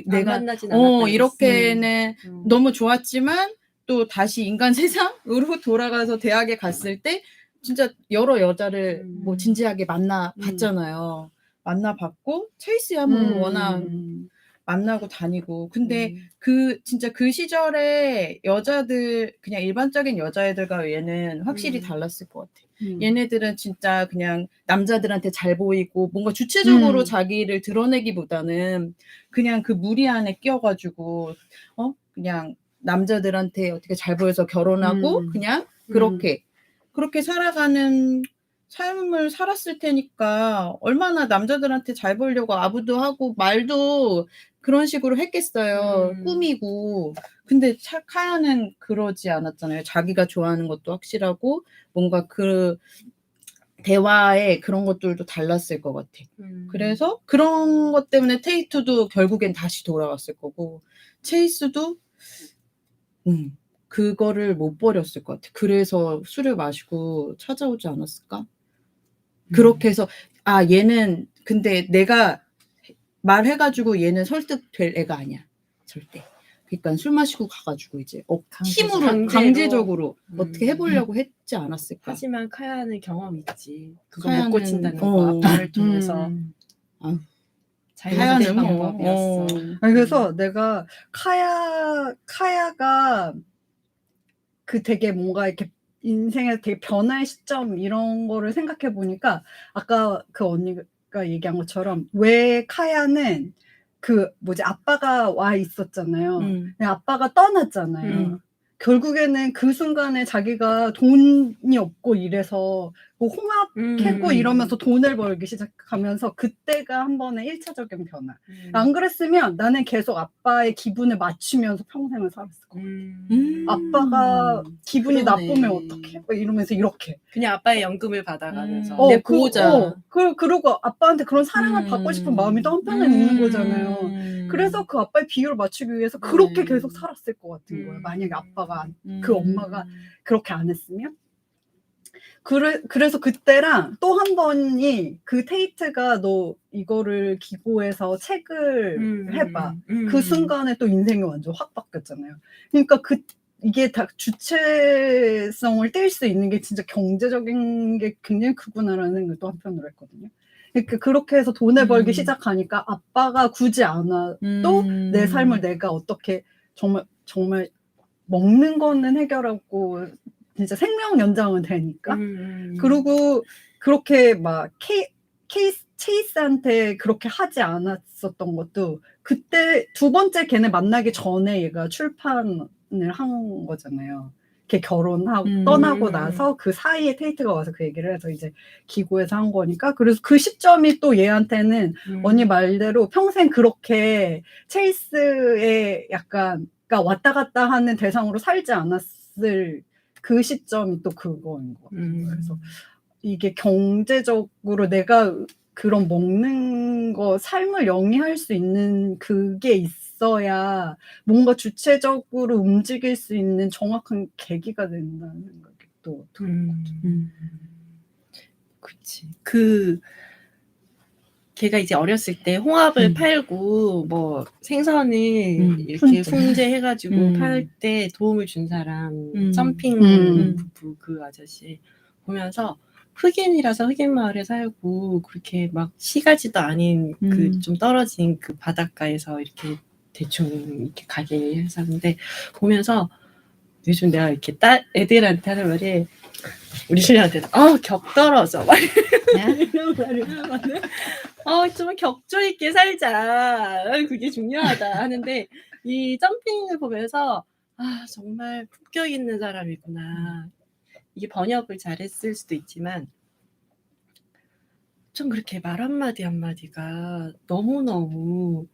내가 만나진 않았다 이렇게는 너무 좋았지만 또 다시 인간 세상으로 돌아가서 대학에 갔을 때 진짜 여러 여자를 뭐 진지하게 만나 봤잖아요. 만나봤고 체이스야 뭐 워낙 만나고 다니고 근데 진짜 그 시절에 여자들 그냥 일반적인 여자애들과 얘는 확실히 달랐을 것 같아. 얘네들은 진짜 그냥 남자들한테 잘 보이고 뭔가 주체적으로 자기를 드러내기보다는 그냥 그 무리 안에 끼어가지고 그냥 남자들한테 어떻게 잘 보여서 결혼하고 그냥 그렇게 살아가는 삶을 살았을 테니까 얼마나 남자들한테 잘 보이려고 아부도 하고 말도 그런 식으로 했겠어요. 꾸미고. 근데 카야는 그러지 않았잖아요. 자기가 좋아하는 것도 확실하고 뭔가 그 대화에 그런 것들도 달랐을 것 같아. 그래서 그런 것 때문에 테이트도 결국엔 다시 돌아왔을 거고 체이스도 그거를 못 버렸을 것 같아. 그래서 술을 마시고 찾아오지 않았을까? 그렇게 해서 얘는 근데 내가 말해가지고 얘는 설득될 애가 아니야. 절대. 그러니까 술 마시고 가가지고 이제 힘으로 강제적으로 어떻게 해보려고 했지 않았을까? 하지만 카야는 경험이 있지. 그거 카야는, 못 고친다는 거 아빠를 통해서. 자연스러운 카야는 뭐, 방법이었어. 아니, 그래서 내가 카야가 그 되게 뭔가 이렇게 인생에 되게 변화의 시점 이런 거를 생각해 보니까 아까 그 언니가 얘기한 것처럼 왜 카야는 그 뭐지 아빠가 와 있었잖아요. 근데 아빠가 떠났잖아요. 결국에는 그 순간에 자기가 돈이 없고 이래서 뭐 홍합 캐고 이러면서 돈을 벌기 시작하면서 그때가 한 번의 1차적인 변화. 안 그랬으면 나는 계속 아빠의 기분을 맞추면서 평생을 살았을 거야. 아빠가 기분이 그러네. 나쁘면 어떡해? 막 이러면서 이렇게. 그냥 아빠의 연금을 받아가면서 내 보호자. 그리고 아빠한테 그런 사랑을 받고 싶은 마음이 또 한편에 있는 거잖아요. 그래서 그 아빠의 비율을 맞추기 위해서 그렇게 계속 살았을 것 같은 거예요. 만약에 아빠가 그 엄마가 그렇게 안 했으면. 그래서 그때랑 또 한 번이 그 테이트가 너 이거를 기고해서 책을 해봐. 그 순간에 또 인생이 완전 확 바뀌었잖아요. 그러니까 이게 다 주체성을 띨 수 있는 게 진짜 경제적인 게 굉장히 크구나라는 생각을 또 한편으로 했거든요. 그러니까 그렇게 해서 돈을 벌기 시작하니까 아빠가 굳이 않아도 내 삶을 내가 어떻게 정말 먹는 거는 해결하고 진짜 생명 연장은 되니까. 그리고 그렇게 막 체이스한테 그렇게 하지 않았었던 것도 그때 두 번째 걔네 만나기 전에 얘가 출판을 한 거잖아요. 걔 결혼하고 떠나고 나서 그 사이에 테이트가 와서 그 얘기를 해서 이제 기고해서 한 거니까. 그래서 그 시점이 또 얘한테는 언니 말대로 평생 그렇게 체이스에 약간 그러니까 왔다 갔다 하는 대상으로 살지 않았을 그 시점이 또 그거인 것 같아요. 그래서 이게 경제적으로 내가 그런 먹는 거 삶을 영위할 수 있는 그게 있어야 뭔가 주체적으로 움직일 수 있는 정확한 계기가 된다는 생각이 또 드는 것 같아요. 그치. 걔가 이제 어렸을 때 홍합을 팔고 뭐 생선을 이렇게 훈제해가지고 팔 때 도움을 준 사람 점핑 부부 그 아저씨 보면서 흑인이라서 흑인 마을에 살고 그렇게 막 시가지도 아닌 그 좀 떨어진 그 바닷가에서 이렇게 대충 이렇게 가게 사는데 보면서 요즘 내가 이렇게 애들한테 하는 말이 우리 신랑한테 격 떨어져 막 이런 말을 하거든. 좀 격조 있게 살자. 그게 중요하다 하는데 이 점핑을 보면서 정말 품격 있는 사람이구나. 이게 번역을 잘했을 수도 있지만 좀 그렇게 말 한마디 한마디가 너무너무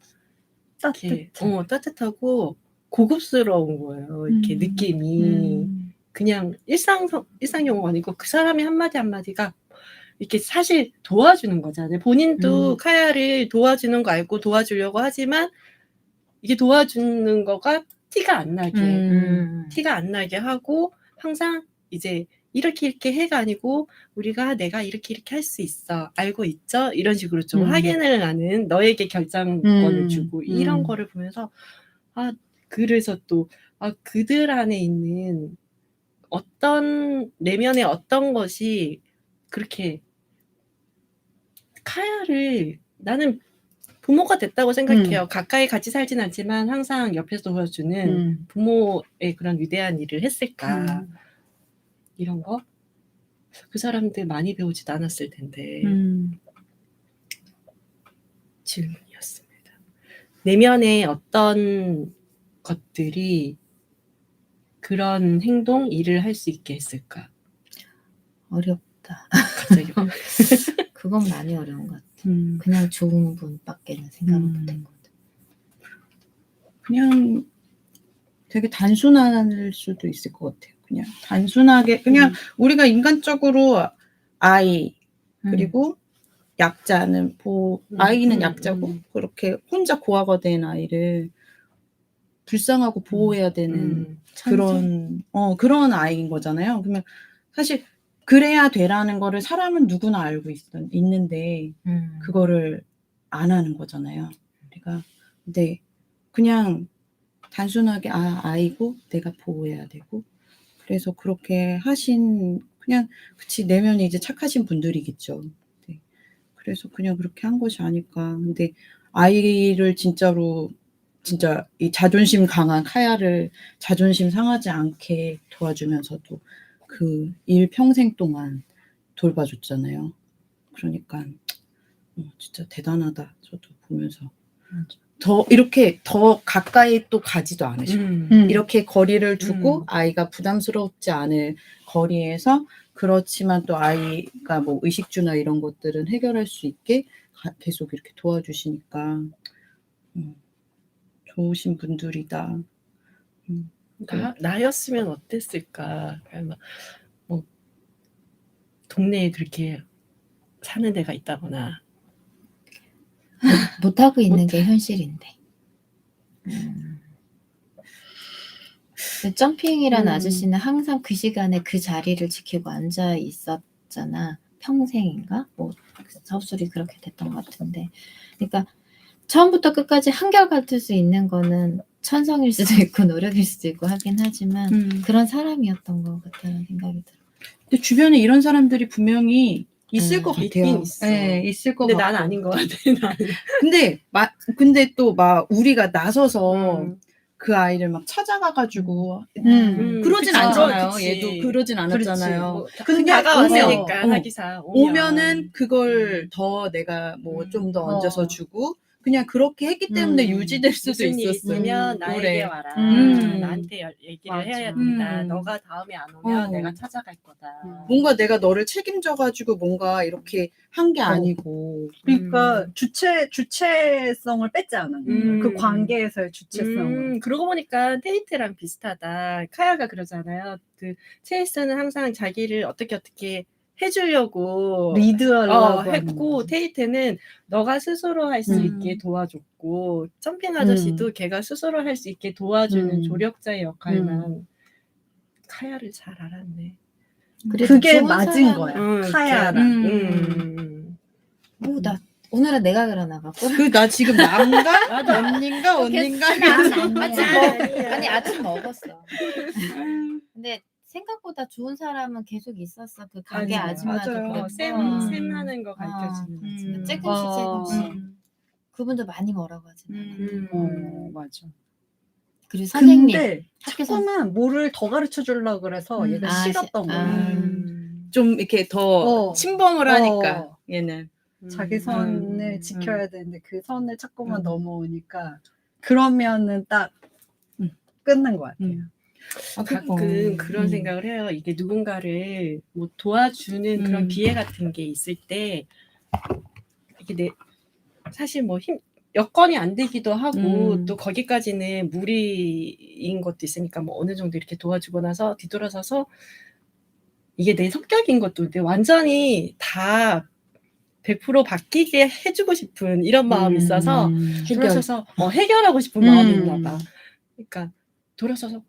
이렇게 따뜻하고 고급스러운 거예요. 이렇게 느낌이 그냥 일상 용어가 아니고 그 사람의 한마디 한마디가 이렇게 사실 도와주는 거잖아요. 본인도 카야를 도와주는 거 알고 도와주려고 하지만 이게 도와주는 거가 티가 안 나게 하고 항상 이제 이렇게 해가 아니고 우리가 내가 이렇게 할 수 있어. 알고 있죠? 이런 식으로 좀 확인을 하는 너에게 결정권을 주고 이런 거를 보면서 그래서 또 그들 안에 있는 어떤 내면의 어떤 것이 그렇게 카야를 나는 부모가 됐다고 생각해요. 가까이 같이 살진 않지만 항상 옆에서 도와주는 부모의 그런 위대한 일을 했을까. 이런 거? 그 사람들 많이 배우지도 않았을 텐데. 질문이었습니다. 내면의 어떤 것들이 그런 행동, 일을 할 수 있게 했을까? 어렵다. 갑자기. 그건 많이 어려운 것 같아. 그냥 좋은 분밖에는 생각을 못한 것 같아. 그냥 되게 단순할 수도 있을 것 같아요. 그냥 단순하게 그냥 우리가 인간적으로 아이 그리고 약자는 아이는 약자고 그렇게 혼자 고아가 된 아이를 불쌍하고 보호해야 되는 그런 아이인 거잖아요. 그러면 사실 그래야 되라는 거를 사람은 누구나 알고 있는데 그거를 안 하는 거잖아요. 우리가 근데 그냥 단순하게 아이고 내가 보호해야 되고 그래서 그렇게 하신 그냥 그치 내면이 이제 착하신 분들이겠죠. 네. 그래서 그냥 그렇게 한 것이 아닐까. 근데 아이를 진짜로 진짜 이 자존심 강한 카야를 자존심 상하지 않게 도와주면서도 그 일 평생 동안 돌봐줬잖아요. 그러니까 진짜 대단하다. 저도 보면서 더 이렇게 더 가까이 또 가지도 않으셔. 이렇게 거리를 두고 아이가 부담스럽지 않을 거리에서 그렇지만 또 아이가 뭐 의식주나 이런 것들은 해결할 수 있게 계속 이렇게 도와주시니까 좋으신 분들이다. 나였으면 어땠을까. 그러니까 뭐 동네에 그렇게 사는 데가 있다거나 못하고 있는 게 현실인데. 그 점핑이란 아저씨는 항상 그 시간에 그 자리를 지키고 앉아 있었잖아. 평생인가? 뭐 서술이 그렇게 됐던 것 같은데. 그러니까 처음부터 끝까지 한결같을 수 있는 거는 천성일 수도 있고 노력일 수도 있고 하긴 하지만 그런 사람이었던 것 같다는 생각이 들어. 근데 주변에 이런 사람들이 분명히 있을 것 같아요. 있긴 있어. 네, 있을 것 근데 같고. 난 아닌 것 같아. 나는. 근데 또 막 우리가 나서서 음. 그 아이를 막 찾아가가지고 그러진 그치. 않잖아요. 그치. 얘도 그러진 않았잖아요. 뭐 근데 다가왔으니까 오면, 하기사 오면은 그걸 더 내가 뭐 좀 더 얹어서 주고 그냥 그렇게 했기 때문에 유지될 수도 무슨 일 있었어. 있으면 나에게 오래. 와라. 나한테 얘기를 맞아. 해야 된다. 너가 다음에 안 오면 내가 찾아갈 거다. 뭔가 내가 너를 책임져가지고 뭔가 이렇게 한 게 아니고. 그러니까 주체성을 뺐지 않았나. 음. 그 관계에서의 주체성을. 그러고 보니까 테이트랑 비슷하다. 카야가 그러잖아요. 그 체이스는 항상 자기를 어떻게 해주려고 리드하려고 했고, 테이트는 너가 스스로 할 수 있게 도와줬고, 점핑 아저씨도 걔가 스스로 할 수 있게 도와주는 조력자의 역할만 카야를 잘 알았네. 그게 좋은 맞은 사람. 거야. 카야랑. 나 오늘은 내가 그러나 봐. 나 지금 나인가? 맞아. 언닌가? 아니 아침 먹었어. 근데 생각보다 좋은 사람은 계속 있었어. 그 가게 맞아요. 아줌마도 맞아요. 그랬고. 쌤 하는 거 가르쳐주는 조금씩. 그분도 많이 뭐라고 하진 않아. 맞아. 그리고 선생님. 근데 자꾸만 뭐를 더 가르쳐 주려고 그래서 얘가 싫었던 거야. 좀 이렇게 더 침범을 하니까 얘는. 자기 선을 지켜야 되는데 그 선을 자꾸만 넘어오니까 그러면은 딱 끊는 것 같아요. 가끔 그런 생각을 해요. 이게 누군가를 뭐 도와주는 그런 기회 같은 게 있을 때 이게 사실 뭐 여건이 안 되기도 하고 또 거기까지는 무리인 것도 있으니까 뭐 어느 정도 이렇게 도와주고 나서 뒤돌아서서 이게 내 성격인 것도 근데 완전히 다 100% 바뀌게 해주고 싶은 이런 마음이 있어서 돌아서서 해결하고 싶은 마음이 있나 봐. 그러니까 돌아서서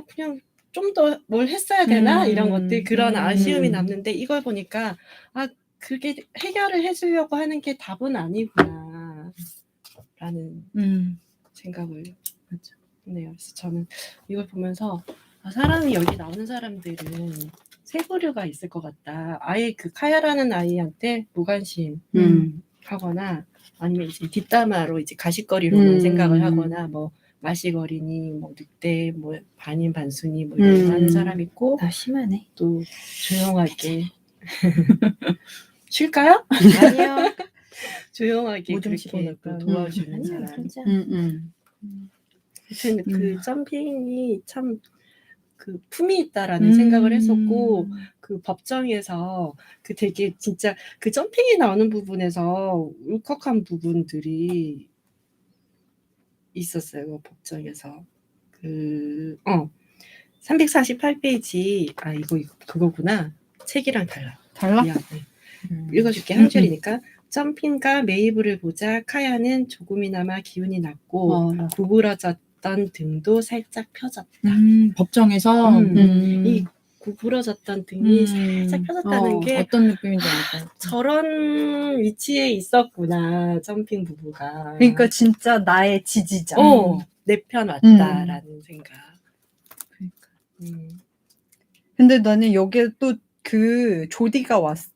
그냥 좀 더 뭘 했어야 되나 이런 것들 그런 아쉬움이 남는데 이걸 보니까 그게 해결을 해주려고 하는 게 답은 아니구나 라는 생각을 했네요. 그래서 저는 이걸 보면서 사람이 여기 나오는 사람들은 세 부류가 있을 것 같다. 아예 그 카야라는 아이한테 무관심 하거나 아니면 이제 뒷담화로 이제 가십거리로만 생각을 하거나 뭐 마시거리니 뭐 늑대 뭐 반인 반순이 뭐 이런 하는 사람 있고 나 심하네. 또 조용하게 쉴까요? 아니요. 조용하게 뭐 좀 그렇게 집어넣을까요? 또 도와주는 아니요. 사람. 그러지 않아. 하여튼 그 점핑이 참 그 품이 있다라는 생각을 했었고 그 법정에서 그 되게 진짜 그 점핑이 나오는 부분에서 울컥한 부분들이 있었어요. 법정에서 348페이지 이거 그거구나. 책이랑 달라? 미안해. 읽어줄게. 한 줄이니까. 점핑과 메이블을 보자 카야는 조금이나마 기운이 났고 구부러졌던 등도 살짝 펴졌다. 법정에서 이 구부러졌던 등이 살짝 펴졌다는 게 어떤 느낌인지 알죠. 저런 위치에 있었구나. 점핑 부부가. 그러니까 진짜 나의 지지자. 내 편 왔다라는 생각. 근데 나는 여기에 또 그 조디가 왔어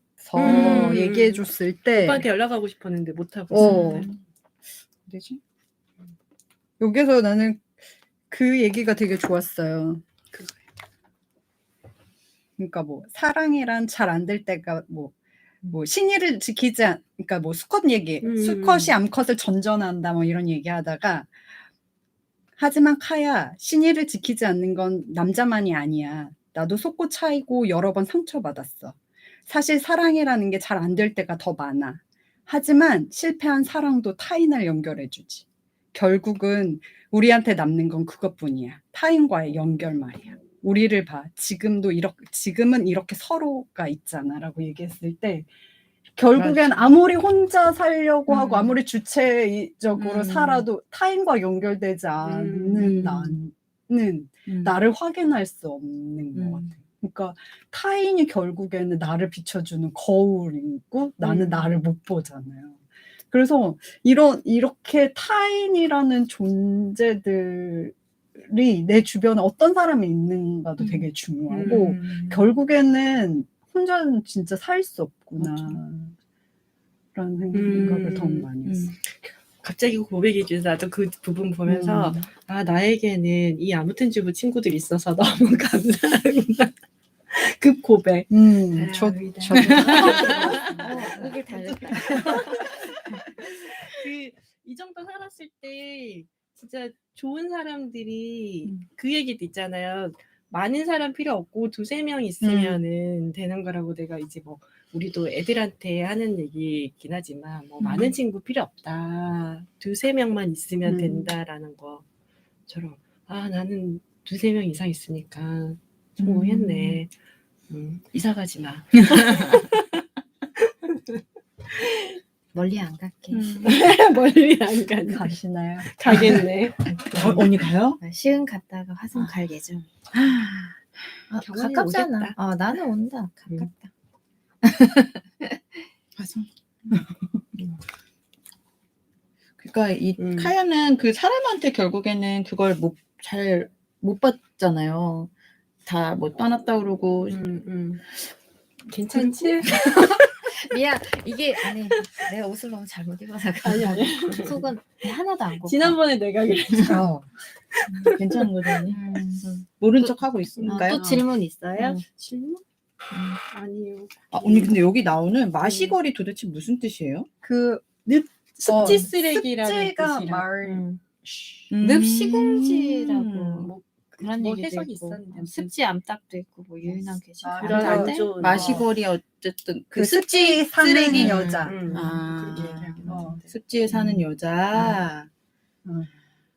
얘기해 줬을 때 오빠한테 연락하고 싶었는데 못하고 있었는데 어디지? 여기서 나는 그 얘기가 되게 좋았어요. 그러니까 뭐 사랑이란 잘 안 될 때가 뭐 신의를 지키지 그러니까 뭐 수컷 얘기, 수컷이 암컷을 전전한다 뭐 이런 얘기하다가 하지만 카야 신의를 지키지 않는 건 남자만이 아니야. 나도 속고 차이고 여러 번 상처받았어. 사실 사랑이라는 게 잘 안 될 때가 더 많아. 하지만 실패한 사랑도 타인을 연결해주지. 결국은 우리한테 남는 건 그것뿐이야. 타인과의 연결 말이야. 우리를 봐. 지금은 이렇게 서로가 있잖아라고 얘기했을 때 결국엔 아무리 혼자 살려고 하고 아무리 주체적으로 살아도 타인과 연결되지 않는 나는 나를 확인할 수 없는 것 같아요. 그러니까 타인이 결국에는 나를 비춰주는 거울이고 나는 나를 못 보잖아요. 그래서 이렇게 타인이라는 존재들이 내 주변에 어떤 사람이 있는가도 되게 중요하고 결국에는 혼자는 진짜 살 수 없구나 라는 생각을 더 많이 했어요. 갑자기 고백이 돼서 나도 그 부분 보면서 아 나에게는 이 아무튼 주부 친구들이 있어서 너무 감사하구나. 급 고백. 저도 그게 달렸다. 이 정도 살았을 때 진짜 좋은 사람들이 그 얘기도 있잖아요. 많은 사람 필요 없고 2-3명 있으면은 되는 거라고 내가 이제 뭐 우리도 애들한테 하는 얘기긴 하지만 뭐 많은 친구 필요 없다. 2-3명만 있으면 된다라는 것처럼 아 나는 2-3명 이상 있으니까 성공했네. 이사 가지 마. 멀리 안 갈게. 멀리 안 가네. 가시나요? 가겠네. 언니 가요? 시흥 갔다가 화성 갈 예정. 경원이 가깝잖아. 오겠다. 나는 온다. 가깝다. 가서. 그러니까 이 카야는 그 사람한테 결국에는 그걸 잘 못 받잖아요. 다 뭐 떠났다 그러고. 괜찮지? 미안. 이게 아니 내가 옷을 너무 잘못 입어서 아니. 속은 하나도 안 곱고. 지난번에 내가 그랬어. 괜찮은 거죠, 언니? 모른 척 하고 있으니까요. 또 질문 있어요? 질문? 아니요. 언니 근데 여기 나오는 마시거리 도대체 무슨 뜻이에요? 그 습지 쓰레기라는 습지가 뜻이라. 말 늪시궁지라고 뭐 그런 뭐 얘기도 해석이 있고 있었는데 습지 암탉도 있고 뭐 유인한 게시 그런 안 암탉 좋은 마시거리 어쨌든 그 습지 사는 쓰레기. 여자. 그렇게 얘기하긴 하는데. 습지에 사는 여자.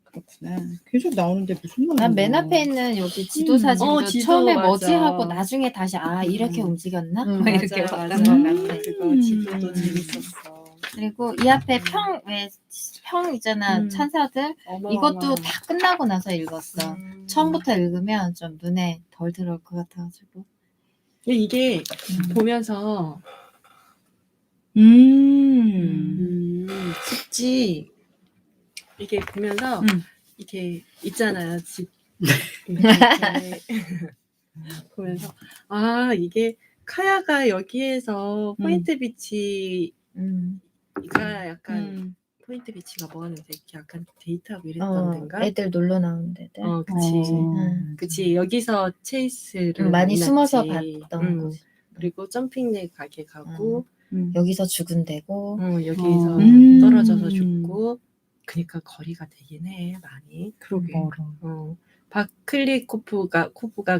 그렇구나. 계속 나오는데 무슨 말이야? 난 맨 앞에 있는 여기 지도 사진도 지도 처음에 맞아. 머지하고 나중에 다시 이렇게 움직였나? 막 이렇게 맞아, 봤던 맞아. 것 같아. 그거 지도도 재밌었어. 그리고 이 앞에 평 있잖아 찬사들 이것도 다 끝나고 나서 읽었어. 처음부터 읽으면 좀 눈에 덜 들어올 것 같아가지고. 이게 보면서 습지 이게 보면서 이게 있잖아요 집 이렇게 보면서 이게 카야가 여기에서 포인트 비치가 약간 포인트 비치가 뭐 하는데 이렇게 약간 데이트하고 이랬던 데인가? 애들 놀러 나오는 데들. 그치 여기서 체이스를 많이 만났지. 숨어서 봤던 곳. 그리고 점핑leg 가게 가고 여기서 죽은 데고 여기서 떨어져서 죽고 그러니까 거리가 되긴 해 많이. 그러게. 바클리코프가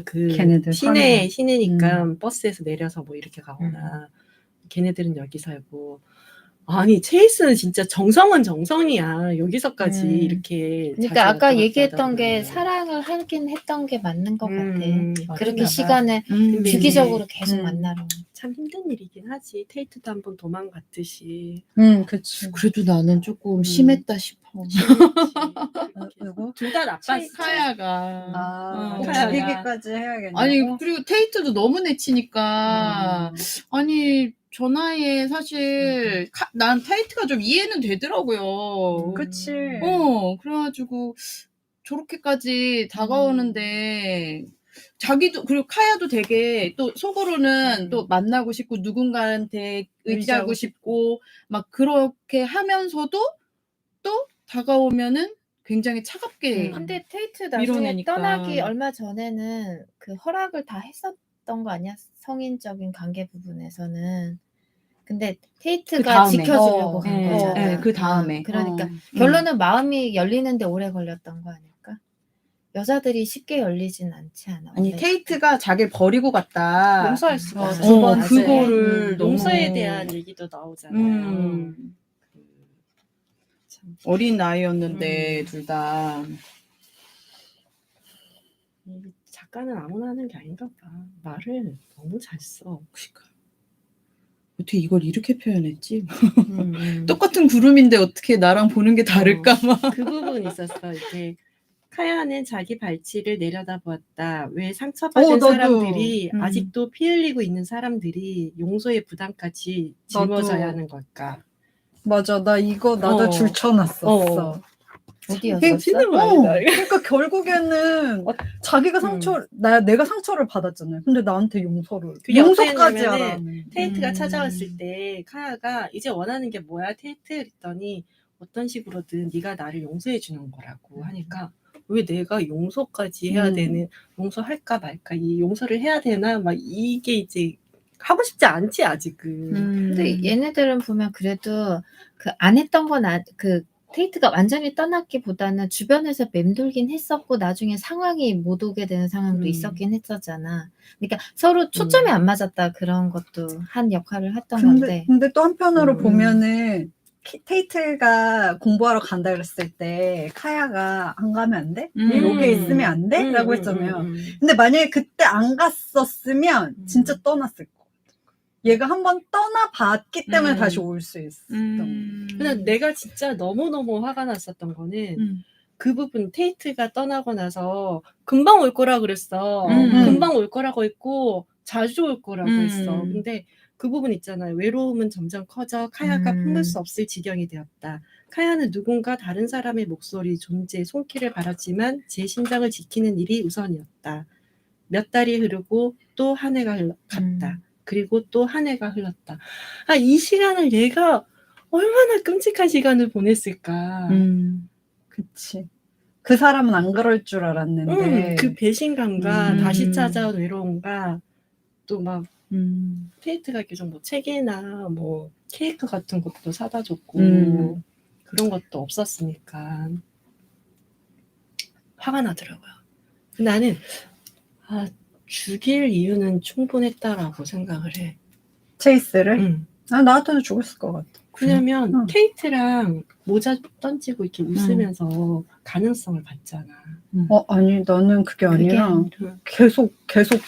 그 걔네들 시내니까 버스에서 내려서 뭐 이렇게 가거나 걔네들은 여기 살고 아니 체이스는 진짜 정성은 정성이야 여기서까지 이렇게 그러니까 자주 아까 왔다 얘기했던 갔다 게 하다 보면. 사랑을 하긴 했던 게 맞는 것 같아. 맞나 그렇게 봐. 시간을 근데 주기적으로 계속 만나러. 참 힘든 일이긴 하지. 테이트도 한번 도망갔듯이. 그치. 그래도 나는 조금 심했다 싶어. 누구? 둘 다 나빴어. 카야가. 죽이기까지 해야겠네. 아니 그리고 테이트도 너무 내치니까 아니 저 나이에 사실 난 테이트가 좀 이해는 되더라고요. 그치. 그래가지고 저렇게까지 다가오는데 자기도 그리고 카야도 되게 또 속으로는 또 만나고 싶고 누군가한테 의지하고 싶고 막 그렇게 하면서도 또 다가오면은 굉장히 차갑게 근데 테이트 나중에 밀어내니까. 떠나기 얼마 전에는 그 허락을 다 했었던 거 아니야? 성인적인 관계 부분에서는. 근데 테이트가 그 다음에. 지켜주려고 간 네, 거잖아. 네, 그 다음에. 그러니까 어. 결론은 마음이 열리는데 오래 걸렸던 거 아닐까? 여자들이 쉽게 열리진 않지 않아. 아니 원래. 테이트가 자기를 버리고 갔다. 용서할 수가 없어. 두 번째. 그거를 너무 용서에 대한 얘기도 나오잖아요. 음. 참. 어린 나이였는데 둘 다. 이 작가는 아무나 하는 게 아닌가 봐. 말을 너무 잘 써. 어떻게 이걸 이렇게 표현했지? 음. 똑같은 구름인데 어떻게 나랑 보는 게 다를까 막. 그 부분 있었어. 이렇게 카야는 자기 발치를 내려다보았다. 왜 상처받은 나도. 사람들이 음. 아직도 피 흘리고 있는 사람들이 용서의 부담까지 짊어져야 나도. 하는 걸까? 맞아, 나 이거 나도 어. 줄쳐놨었어. 어디였었어? 그러니까 결국에는 자기가 내가 상처를 받았잖아요. 근데 나한테 용서를. 그게 용서까지 어땠냐면은 하라는. 테이트가 찾아왔을 때 카야가 이제 원하는 게 뭐야? 테이트 했더니 어떤 식으로든 네가 나를 용서해 주는 거라고 하니까 왜 내가 용서까지 해야 되는, 용서할까 말까, 이 용서를 해야 되나 막 이게 이제 하고 싶지 않지 아직은. 근데 얘네들은 보면 그래도 그 안 했던 건 그 테이트가 완전히 떠났기보다는 주변에서 맴돌긴 했었고 나중에 상황이 못 오게 되는 상황도 있었긴 했었잖아. 그러니까 서로 초점이 안 맞았다 그런 것도 한 역할을 했던 건데. 근데 또 한편으로 음. 보면은 테이트가 공부하러 간다 그랬을 때 카야가 안 가면 안 돼? 여기 있으면 안 돼? 라고 했잖아요. 근데 만약에 그때 안 갔었으면 진짜 떠났을 거. 얘가 한번 떠나봤기 때문에 다시 올 수 있었던. 근데 내가 진짜 너무너무 화가 났었던 거는 그 부분, 테이트가 떠나고 나서 금방 올 거라 그랬어. 금방 올 거라고 했고 자주 올 거라고 했어. 근데 그 부분 있잖아요. 외로움은 점점 커져 카야가 품을 수 없을 지경이 되었다. 카야는 누군가 다른 사람의 목소리, 존재, 손길을 바랐지만 제 심장을 지키는 일이 우선이었다. 몇 달이 흐르고 또 한 해가 갔다. 그리고 또 한 해가 흘렀다. 아, 이 시간을 얘가 얼마나 끔찍한 시간을 보냈을까. 그치. 그 사람은 안 그럴 줄 알았는데. 그 배신감과 다시 찾아온 외로움과 또 막 테이트가 계속 뭐 책이나 뭐 케이크 같은 것도 사다 줬고 그런 것도 없었으니까 화가 나더라고요. 나는 죽일 이유는 충분했다라고 생각을 해. 체이스를? 나 같아도 죽었을 것 같아. 왜냐면 테이트랑 모자 던지고 이렇게 웃으면서 가능성을 봤잖아. 아니 나는 그게 아니라 계속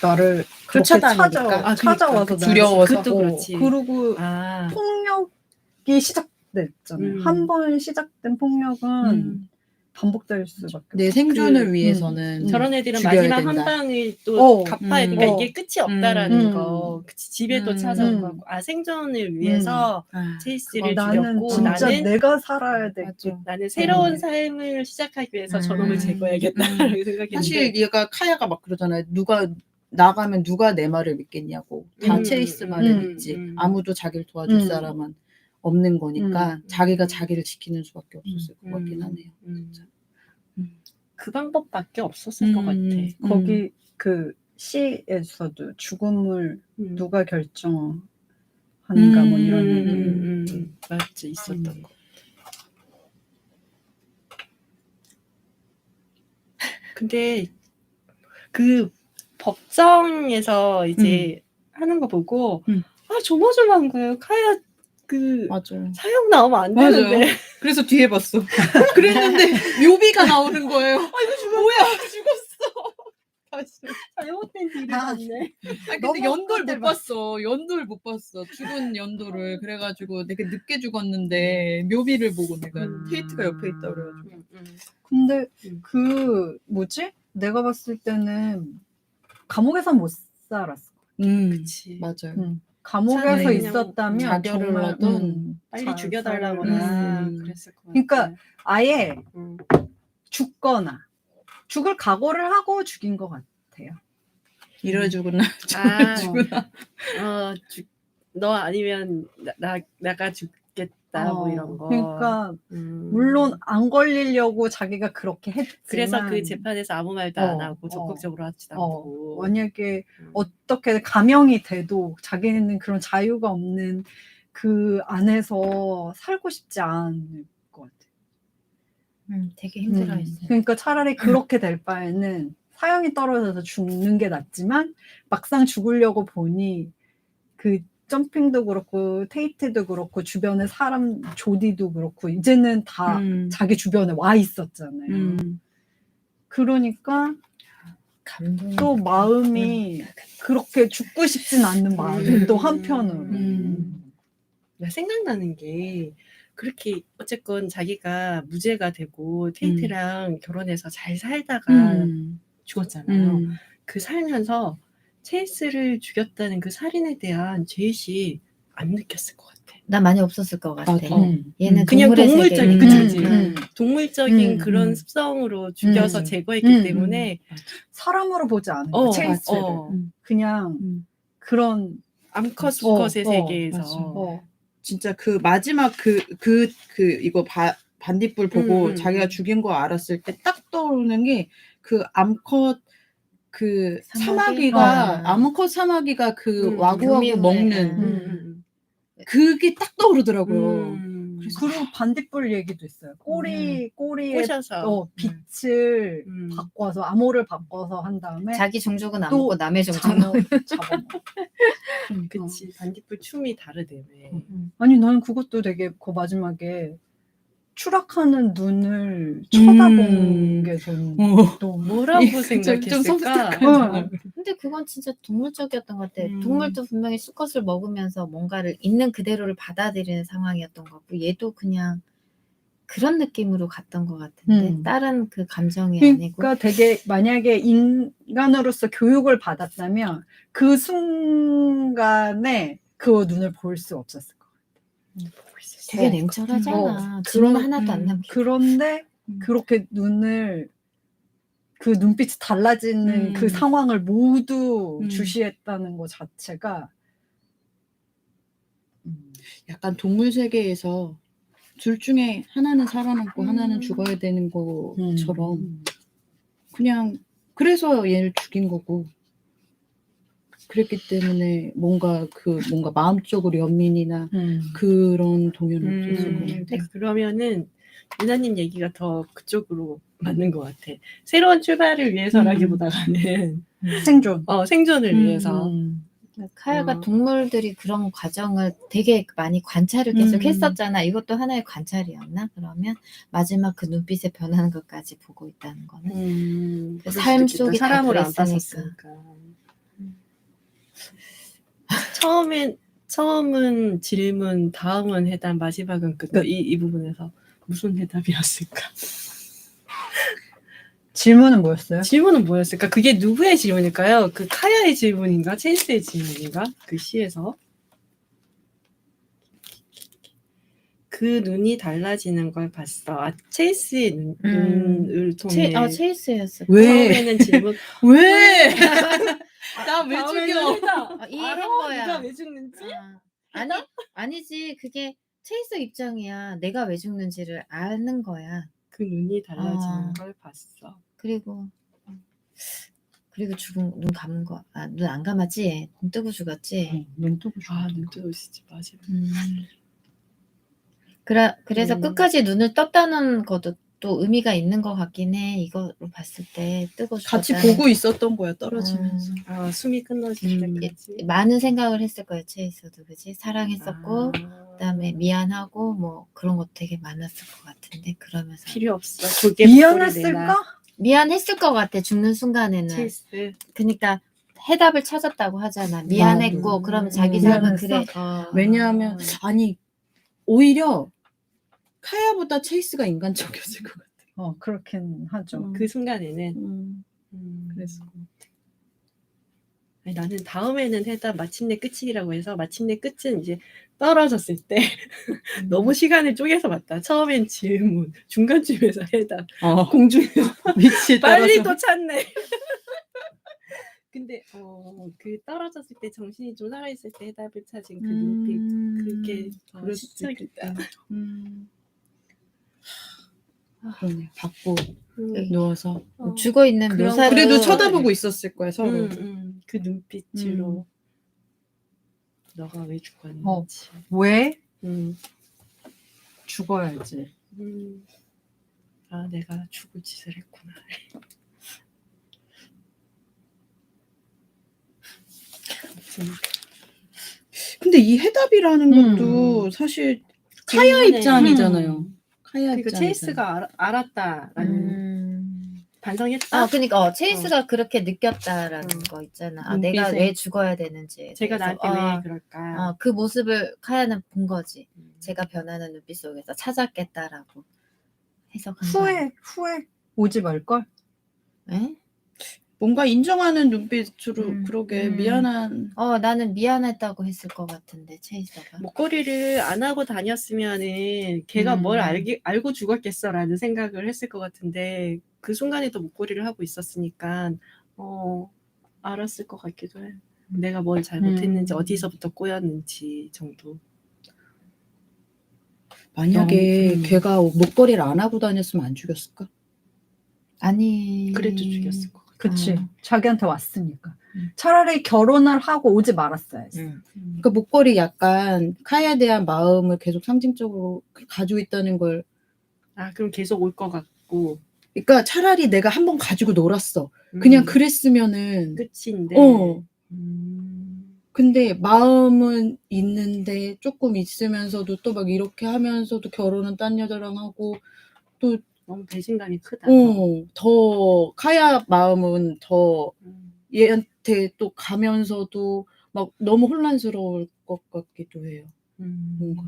나를 그렇게 쫓아다니니까. 찾아와서 두려워서. 그것도 그렇지. 그리고 폭력이 시작됐잖아요. 한 번 시작된 폭력은 반복될 수밖에 없어. 내 생존을 위해서는 저런 애들은 죽여야 마지막 된다. 한 방을 또 갚아야 되니까 이게 끝이 없다라는 음. 거. 그치, 집에도 찾아오고 하고. 생존을 위해서 체이스를 나는 죽였고 진짜 나는 내가 살아야 돼. 나는 새로운 삶을 시작하기 위해서 저놈을 제거해야겠다라고 생각했는데 사실 얘가 카야가 막 그러잖아요. 누가 나가면 누가 내 말을 믿겠냐고. 다 체이스 말을 믿지. 아무도 자기를 도와줄 사람은 없는 거니까 자기가 자기를 지키는 수밖에 없었을 것 같긴 하네요. 그 방법밖에 없었을 것 같아. 거기 그 시에서도 죽음을 누가 결정하는가 뭐 이런 맞지, 있었던 거. 근데 그 법정에서 이제 하는 거 보고 조마조마한 거예요. 카야 맞아. 사형 나오면 안 되는데. 맞아요. 그래서 뒤에 봤어. 그랬는데 묘비가 나오는 거예요. 뭐야 죽었어. 다시. 잘못된 뒤를 봤네. 근데 연도를 못 봤어. 연도를 못 봤어. 죽은 연도를. 그래가지고 되게 늦게 죽었는데 묘비를 보고 내가 테이트가 옆에 있다 그래가지고. 근데 그 뭐지? 내가 봤을 때는 감옥에서 못 살았어. 그치. 맞아요. 감옥에서 차라리 있었다면 자결을 정말 하든 빨리 죽여달라거나 그랬을 것 같아. 그러니까 아예 죽거나 죽을 각오를 하고 죽인 것 같아요. 이래 죽으나 아. 죽으나. 너 아니면 나가 죽겠다 뭐 이런 거. 그러니까 음. 물론 안 걸리려고 자기가 그렇게 했지만 그래서 그 재판에서 아무 말도 안 하고 어, 적극적으로 하지도 않고. 만약에 음. 어떻게 감형이 돼도 자기는 그런 자유가 없는 그 안에서 살고 싶지 않을 것 같아. 되게 힘들어했어요. 그러니까 차라리 그렇게 될 바에는 사형이 떨어져서 죽는 게 낫지만 막상 죽으려고 보니 그 점핑도 그렇고 테이트도 그렇고 주변에 사람 조디도 그렇고 이제는 다 자기 주변에 와 있었잖아요. 그러니까 감동이 또 마음이 그렇게 죽고 싶진 않는 마음이 또 한편으로. 나 생각나는 게 그렇게 어쨌건 자기가 무죄가 되고 테이트랑 결혼해서 잘 살다가 죽었잖아요. 그 살면서 체이스를 죽였다는 그 살인에 대한 죄의식 안 느꼈을 것 같아. 나 많이 없었을 것 같아. 얘는 그냥 동물의 동물적인 세계에. 그치. 동물적인 그런 습성으로 죽여서 제거했기 때문에 사람으로 보지 않은 어, 체이스를 그냥 그런 암컷 수컷의 세계에서 맞아. 진짜 그 마지막 이거 반딧불 보고 자기가 죽인 거 알았을 때 딱 떠오르는 게 그 암컷 그 사마귀가 암컷 사마귀가 그 와구와구 먹는 그게 딱 떠오르더라고요. 그리고 반딧불 얘기도 있어요. 꼬리에 꼬셔서 빛을 바꿔서 암호를 바꿔서 한 다음에 자기 종족은 안 또 먹고 남의 종족은 잡아먹어. 그치. 반딧불 춤이 다르대며. 아니 나는 그것도 되게 그 마지막에 추락하는 눈을 쳐다본 게 좀 또 뭐라고 생각했을까? 근데 그건 진짜 동물적이었던 것 같아. 동물도 분명히 수컷을 먹으면서 뭔가를 있는 그대로를 받아들이는 상황이었던 것 같고 얘도 그냥 그런 느낌으로 갔던 것 같은데 다른 그 감정이 아니고. 그러니까 되게 만약에 인간으로서 교육을 받았다면 그 순간에 그 눈을 볼 수 없었을 것 같아. 되게 냉철하잖아. 질문 하나도 안 남기고. 그런데 그렇게 눈을 그 눈빛이 달라지는 그 상황을 모두 주시했다는 것 자체가 약간 동물 세계에서 둘 중에 하나는 살아남고 하나는 죽어야 되는 것처럼 그냥 그래서 얘를 죽인 거고 그랬기 때문에 뭔가 마음적으로 연민이나 그런 동요는 없었을 것 같아요. 그러면은 유나님 얘기가 더 그쪽으로 맞는 것 같아. 새로운 출발을 위해서라기보다는 생존을 위해서. 카야가 동물들이 그런 과정을 되게 많이 관찰을 계속 했었잖아. 이것도 하나의 관찰이었나? 그러면 마지막 그 눈빛에 변하는 것까지 보고 있다는 거는 그 삶 속에 사람으로 안 그랬으니까. 봤었으니까. 처음은 질문, 다음은 해답, 마지막은 끝. 이 부분에서 무슨 해답이었을까? 질문은 뭐였어요? 질문은 뭐였을까? 그게 누구의 질문일까요? 그 카야의 질문인가? 체이스의 질문인가? 그 시에서 그 눈이 달라지는 걸 봤어. 체이스의 눈을 통해. 체이스였어. 처음에는 질문. 왜? 나 왜 죽여? 이해한 거야. 네가 왜 죽는지? 아니지. 그게 체이스 입장이야. 내가 왜 죽는지를 아는 거야. 그 눈이 달라지는 걸 봤어. 그리고 눈 감은 거. 눈 안 감았지? 눈 뜨고 죽었지? 눈 뜨고 눈 뜨고 있었지. 맞아. 그래서 끝까지 눈을 떴다는 것도 또 의미가 있는 것 같긴 해. 이거로 봤을 때 뜨고 죽었다. 같이 보고 있었던 거야 떨어지면서. 숨이 끊어질 때까지. 많은 생각을 했을 거야. 체이스도 그지? 사랑했었고 그다음에 미안하고 뭐 그런 것도 되게 많았을 것 같은데 그러면서 필요 없어. 미안했을까? 미안했을 것 같아. 죽는 순간에는. 체이스. 그러니까 해답을 찾았다고 하잖아. 미안했고 그러면 자기 삶은 그래. 왜냐하면 오히려 카야보다 체이스가 인간적이었을 것 같아. 그렇긴 하죠. 그 순간에는. 그래서 나는 다음에는 해답 마침내 끝이라고 해서 마침내 끝은 이제 떨어졌을 때 너무 시간을 쪼개서 봤다. 처음엔 질문, 중간쯤에서 해답, 공중에서 위치에 빨리 따라서. 또 찾네. 근데 그 떨어졌을 때 정신이 좀 살아있을 때 해답을 찾은 그 눈빛 그게 더 그럴 수도 시적이다. 그러네. 받고 음, 누워서. 죽어 있는 그런 묘사를 그래도 쳐다보고 있었을 거야 서로. 그 눈빛으로 너가 왜 죽었는지. 왜 음, 죽어야지? 아 내가 죽을 짓을 했구나. 근데 이 해답이라는 것도 사실 카야 질문에 입장이잖아요. 카야 그러니까 입장이잖아요. 체이스가 알았다라는 반성했다. 그러니까 체이스가 그렇게 느꼈다라는 거 있잖아. 아, 내가 눈빛에. 왜 죽어야 되는지. 제가 나한테 왜 그럴까. 그 모습을 카야는 본 거지. 제가 변하는 눈빛 속에서 찾았겠다라고 해석한 거야. 후회 오지 말걸? 에? 뭔가 인정하는 눈빛으로 그러게 미안한. 나는 미안했다고 했을 것 같은데 체이스가. 목걸이를 안 하고 다녔으면은 걔가 뭘 알고 죽었겠어라는 생각을 했을 것 같은데 그 순간에도 목걸이를 하고 있었으니까 알았을 것 같기도 해. 내가 뭘 잘못했는지 어디서부터 꼬였는지 정도. 만약에 걔가 목걸이를 안 하고 다녔으면 안 죽였을까? 아니. 그래도 죽였을 것 같아. 그치. 자기한테 왔으니까. 차라리 결혼을 하고 오지 말았어야지. 그러니까 목걸이 약간 카야에 대한 마음을 계속 상징적으로 가지고 있다는 걸. 그럼 계속 올 것 같고. 그러니까 차라리 내가 한번 가지고 놀았어. 그냥 그랬으면은 끝인데. 근데 마음은 있는데 조금 있으면서도 또 막 이렇게 하면서도 결혼은 딴 여자랑 하고 또 너무 배신감이 크다. 더 카야 마음은 더 얘한테 또 가면서도 막 너무 혼란스러울 것 같기도 해요. 뭔가.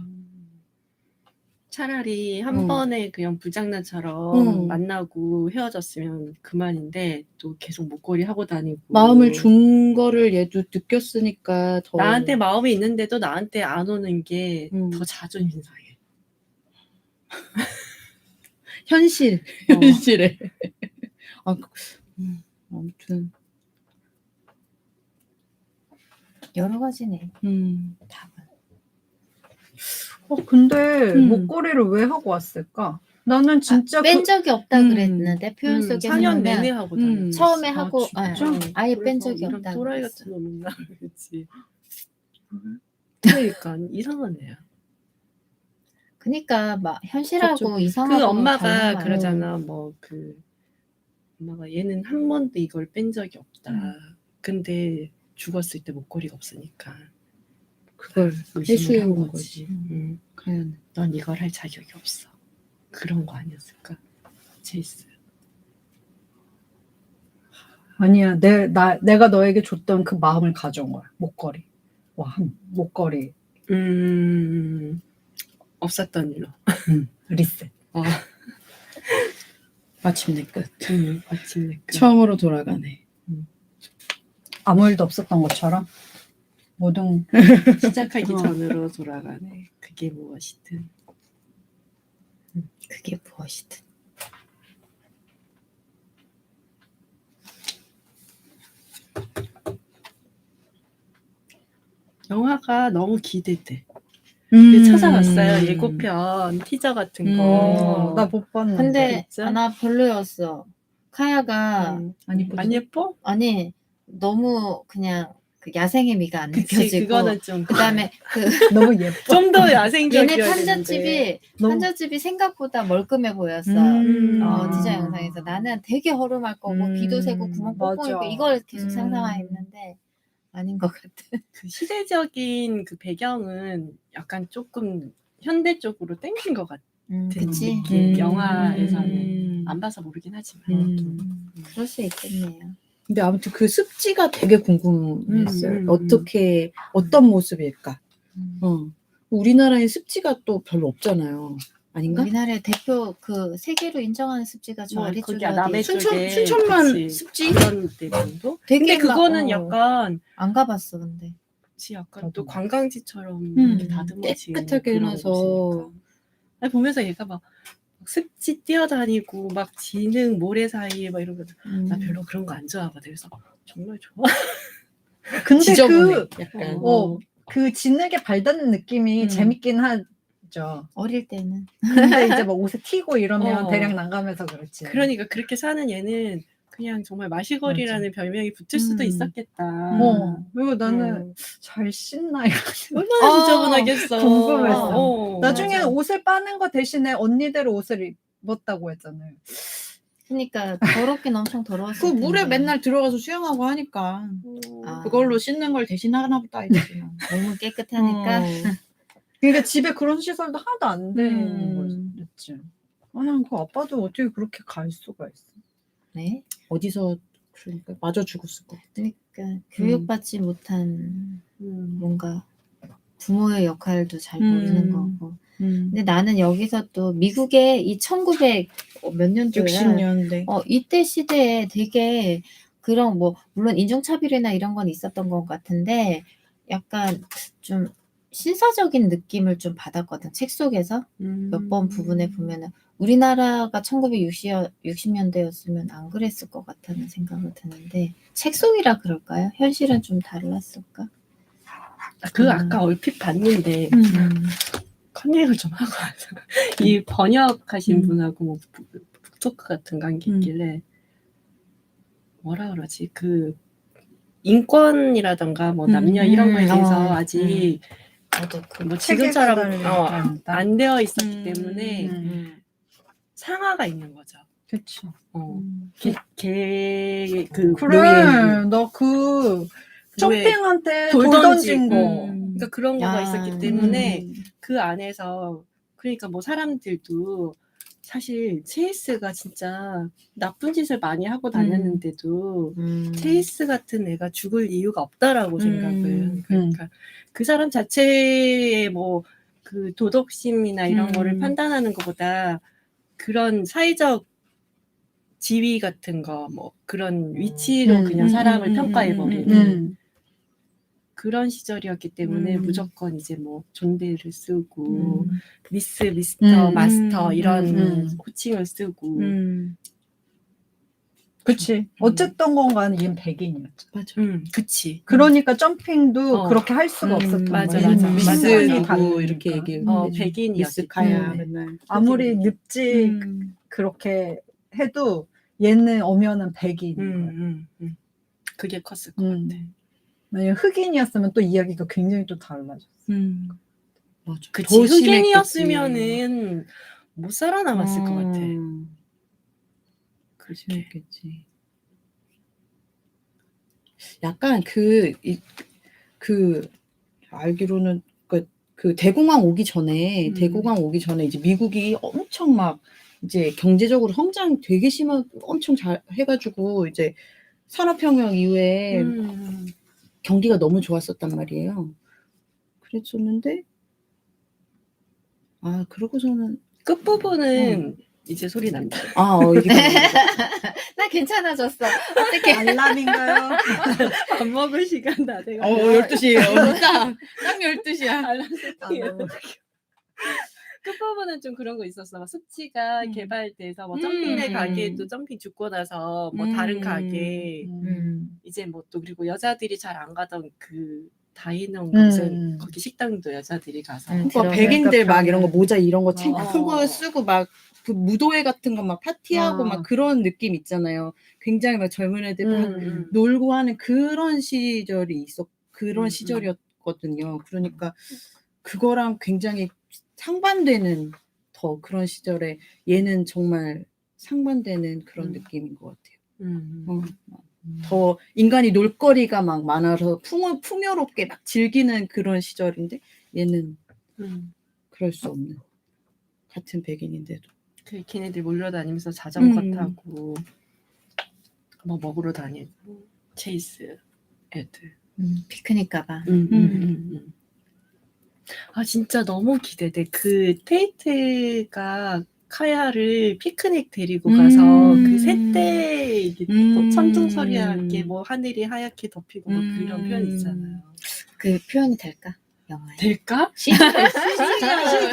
차라리 한 번에 그냥 불장난처럼 만나고 헤어졌으면 그만인데 또 계속 목걸이 하고 다니고 마음을 준 거를 얘도 느꼈으니까 더 나한테 마음이 있는데도 나한테 안 오는 게 더 자존심 상해. 현실에. 아무튼 여러 가지네. 답은. 근데 목걸이를 왜 하고 왔을까? 나는 진짜 뺀 적이 없다 그랬는데 표현 속에 4년 내내 하고 다녔어. 처음에 하고 진짜? 아예 뺀 적이 이런 없다. 또라이 같은 놈이나 그렇지. 그러니까 이상한 애야. 그러니까 막 현실하고 그 이상하고 엄마가 그러잖아. 엄마가 얘는 한 번도 이걸 뺀 적이 없다. 근데 죽었을 때 목걸이가 없으니까 그걸 의심을 한 해소해온 거지. 카야는. 넌 이걸 할 자격이 없어. 그런 거 아니었을까? 체이스. 아니야. 내가 너에게 줬던 그 마음을 가져온 거야. 목걸이. 목걸이. 없었던 일로. 리셋. 마침내 끝. 마침내 끝. 처음으로 돌아가네. 아무 일도 없었던 것처럼 모든 시작하기 전으로 돌아가네. 그게 무엇이든. 그게 무엇이든. 영화가 너무 기대돼. 음. 찾아봤어요. 예고편 티저 같은 거. 나 못 봤는데. 근데 진짜? 나 별로였어. 카야가 안 예뻐? 아니 너무 그냥 그 야생의 미가 안 그치, 느껴지고 그거는 좀. 그다음에 너무 예뻐. 좀 더 야생적이어야 얘네 되는데. 판잣집이 생각보다 멀끔해 보였어. 디자인 영상에서 나는 되게 허름할 거고 비도 새고 구멍 뽕뽕 있고 이걸 계속 상상했는데 아닌 것 같아. 그 시대적인 그 배경은 약간 조금 현대 쪽으로 땡긴 것 같은 그치. 느낌. 영화에서는 안 봐서 모르긴 하지만. 그럴 수 있겠네요. 근데 아무튼 그 습지가 되게 궁금했어요. 어떻게 어떤 모습일까? 우리나라에 습지가 또 별로 없잖아요. 아닌가? 우리나라의 대표 그 세계로 인정하는 습지가 저 아래쪽에 남해 쪽에 순천만 그치. 습지? 그런 데 정도? 되게 근데 그거는 약간 안 가봤어 근데. 약간 또 관광지처럼 이렇게 다듬어진 깨끗하게 그런 해놔서. 곳이니까. 아니, 보면서 얘가 막 습지 뛰어다니고 막 지능 모래 사이에 막 이러면 나 별로 그런 거 안 좋아하거든. 그래서 정말 좋아. 근데 지저분해. 약간. 그 진흙에 발닿는 느낌이 재밌긴 하죠. 어릴 때는. 근데 이제 막 옷에 튀고 이러면 어. 대략 난감해서 그렇지. 그러니까 그렇게 사는 얘는 그냥 정말 마시거리라는 별명이 붙을 수도 있었겠다. 그리고 나는 잘 씻나 이거 얼마나 지저분하겠어. 궁금했어. 나중에는 맞아. 옷을 빠는 거 대신에 언니들 옷을 입었다고 했잖아요. 그러니까 더럽긴 엄청 더러웠을 그 텐데. 물에 맨날 들어가서 수영하고 하니까 아. 그걸로 씻는 걸 대신하나 보다 이랬지. 몸은 깨끗하니까. 그러니까 집에 그런 시설도 하나도 안 되는 음. 거였지. 난 그 아빠도 어떻게 그렇게 갈 수가 있어. 네. 어디서 그러니까 맞아 죽었을 것 같아. 그러니까 교육받지 못한 뭔가 부모의 역할도 잘 모르는 거고. 근데 나는 여기서 또 미국의 이 1900 몇 년도야? 60년대. 이때 시대에 되게 그런 뭐 물론 인종차별이나 이런 건 있었던 것 같은데 약간 좀 신사적인 느낌을 좀 받았거든. 책 속에서 몇 번 부분에 보면은 우리나라가 1960년대였으면 안 그랬을 것 같다는 생각을 드는데 책 속이라 그럴까요? 현실은 좀 달랐을까? 아까 얼핏 봤는데 컨닝을 좀 하고 와서 이 번역하신 분하고 뭐 북토크 같은 관계 있길래 뭐라 그러지 그 인권이라던가 뭐 남녀 이런 거에 대해서 아직 뭐 지금처럼 안 되어 있었기 때문에 상하가 있는 거죠. 그치. 그래 너 그 점핑한테 돌 돌 던진 던지고. 거. 그러니까 그런 거가 있었기 때문에 그 안에서 그러니까 뭐 사람들도 사실 체이스가 진짜 나쁜 짓을 많이 하고 다녔는데도 체이스 같은 애가 죽을 이유가 없다라고 생각을. 그러니까 그 사람 자체의 뭐 그 도덕심이나 이런 거를 판단하는 것보다 그런 사회적 지위 같은 거 뭐 그런 위치로 그냥 사람을 평가해버리는 그런 시절이었기 때문에 무조건 이제 뭐 존대를 쓰고 미스터, 마스터 이런 호칭을 쓰고 그치. 어쨌든 건가는 얘는 백인이었죠. 맞아. 그치. 그러니까 점핑도 그렇게 할 수가 없었던 맞아, 거야. 맞아. 미스 신분이 누구 다르니까. 이렇게 얘기해. 백인이었기 미스 카야 때문에. 맨날. 아무리 늪지 그렇게 해도 얘는 엄연한 백인인 거야. 그게 컸을 것 같아. 만약 흑인이었으면 또 이야기가 굉장히 또 달라졌어. 맞아. 그치. 더 심했겠지. 흑인이었으면은 못 살아남았을 것 같아. 그렇게. 심했겠지. 약간 알기로는 그 대공황 오기 전에 이제 미국이 엄청 막 이제 경제적으로 성장 되게 엄청 잘 해가지고 이제 산업혁명 이후에 경기가 너무 좋았었단 말이에요. 그랬었는데 그러고서는 끝부분은 이제 소리 난다. 이게 나 괜찮아졌어. 어떻게 알람인가요? 밥 먹을 시간 다 돼가. 12시에요. 딱 12시야. 알람 세팅해요. 끝부분은 좀 그런 거 있었어. 막 습지가 개발돼서 뭐 점핑네 가게도 점핑 죽고 나서 뭐 다른 가게 이제 뭐 또 그리고 여자들이 잘 안 가던 그 다이너인 무슨 거기 식당도 여자들이 가서 그러니까 백인들 막 이런 거 모자 이런 거 큰 어. 거 쓰고 막 그 무도회 같은 거 막 파티하고 막 그런 느낌 있잖아요. 굉장히 막 젊은 애들 막 놀고 하는 그런 시절이 그런 시절이었거든요. 그러니까 그거랑 굉장히 상반되는 더 그런 시절에 얘는 정말 상반되는 그런 느낌인 것 같아요. 더 인간이 놀거리가 막 많아서 풍요롭게 막 즐기는 그런 시절인데 얘는 그럴 수 없는 같은 백인인데도 걔네들 몰려다니면서 자전거 타고 뭐 먹으러 다니고 체이스 애들 피크닉 가봐. 진짜 너무 기대돼. 그 테이트가 카야를 피크닉 데리고 가서 그 새때 천둥서리하게 뭐 하늘이 하얗게 덮이고 뭐 그런 표현 있잖아요. 그 표현이 될까? 영화에. 될까?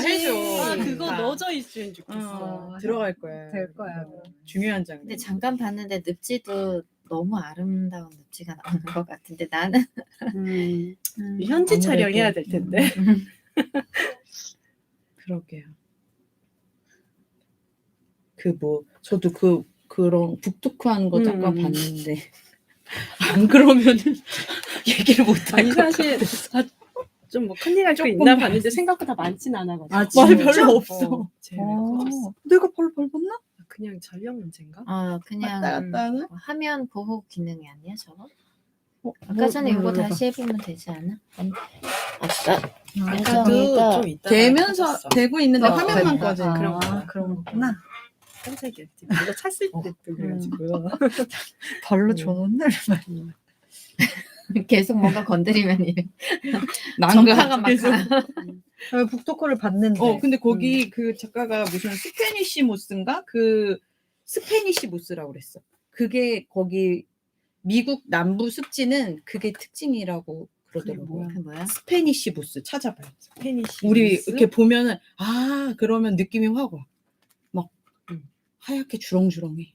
해줘. 그거 넣어져 있으면 좋겠어. 들어갈 거야. 될 거야. 중요한 장면. 근데 잠깐 봤는데 늪지도 너무 아름다운 늪지가 나오는 것 같은데 나는 현지 아무래도. 촬영해야 될 텐데. 그러게요. 저도 그런 북토크하는 거 잠깐 봤는데 안 그러면은 얘기를 못 할 아니 것 사실 같아서. 좀 뭐 큰일 날 거 조금 있나 봤는데 생각보다 많진 않아가지고. 아, 맞아, 진짜? 별로 없어. 제일 커졌어. 내가 벌 밟았나? 그냥 전력 문제인가? 그냥 왔다 갔다 하는? 화면 보호 기능이 아니야 저거? 뭐, 아까 전에 이거 눌러봐. 다시 해보면 되지 않아? 아까 아까도 그러니까 좀 있다가 되면서 커졌어. 되고 있는데 화면만 그러니까. 꺼지는 그런 거야. 아, 그런 거구나. 깜짝이었지. 이거 찼을 때도 그래가지고. 벌로 좋은데. 계속 뭔가 건드리면 난가. 전파가 막 그래서 북토크를 봤는데. 근데 거기 그 작가가 무슨 스페니시 모스인가? 그 스페니시 모스라고 그랬어. 그게 거기 미국 남부 습지는 그게 특징이라고 그러더라고요. 그 뭐야? 스페니시 모스 찾아봐요. 스페니시 우리 무스? 이렇게 보면은 그러면 느낌이 확 와. 막 하얗게 주렁주렁해.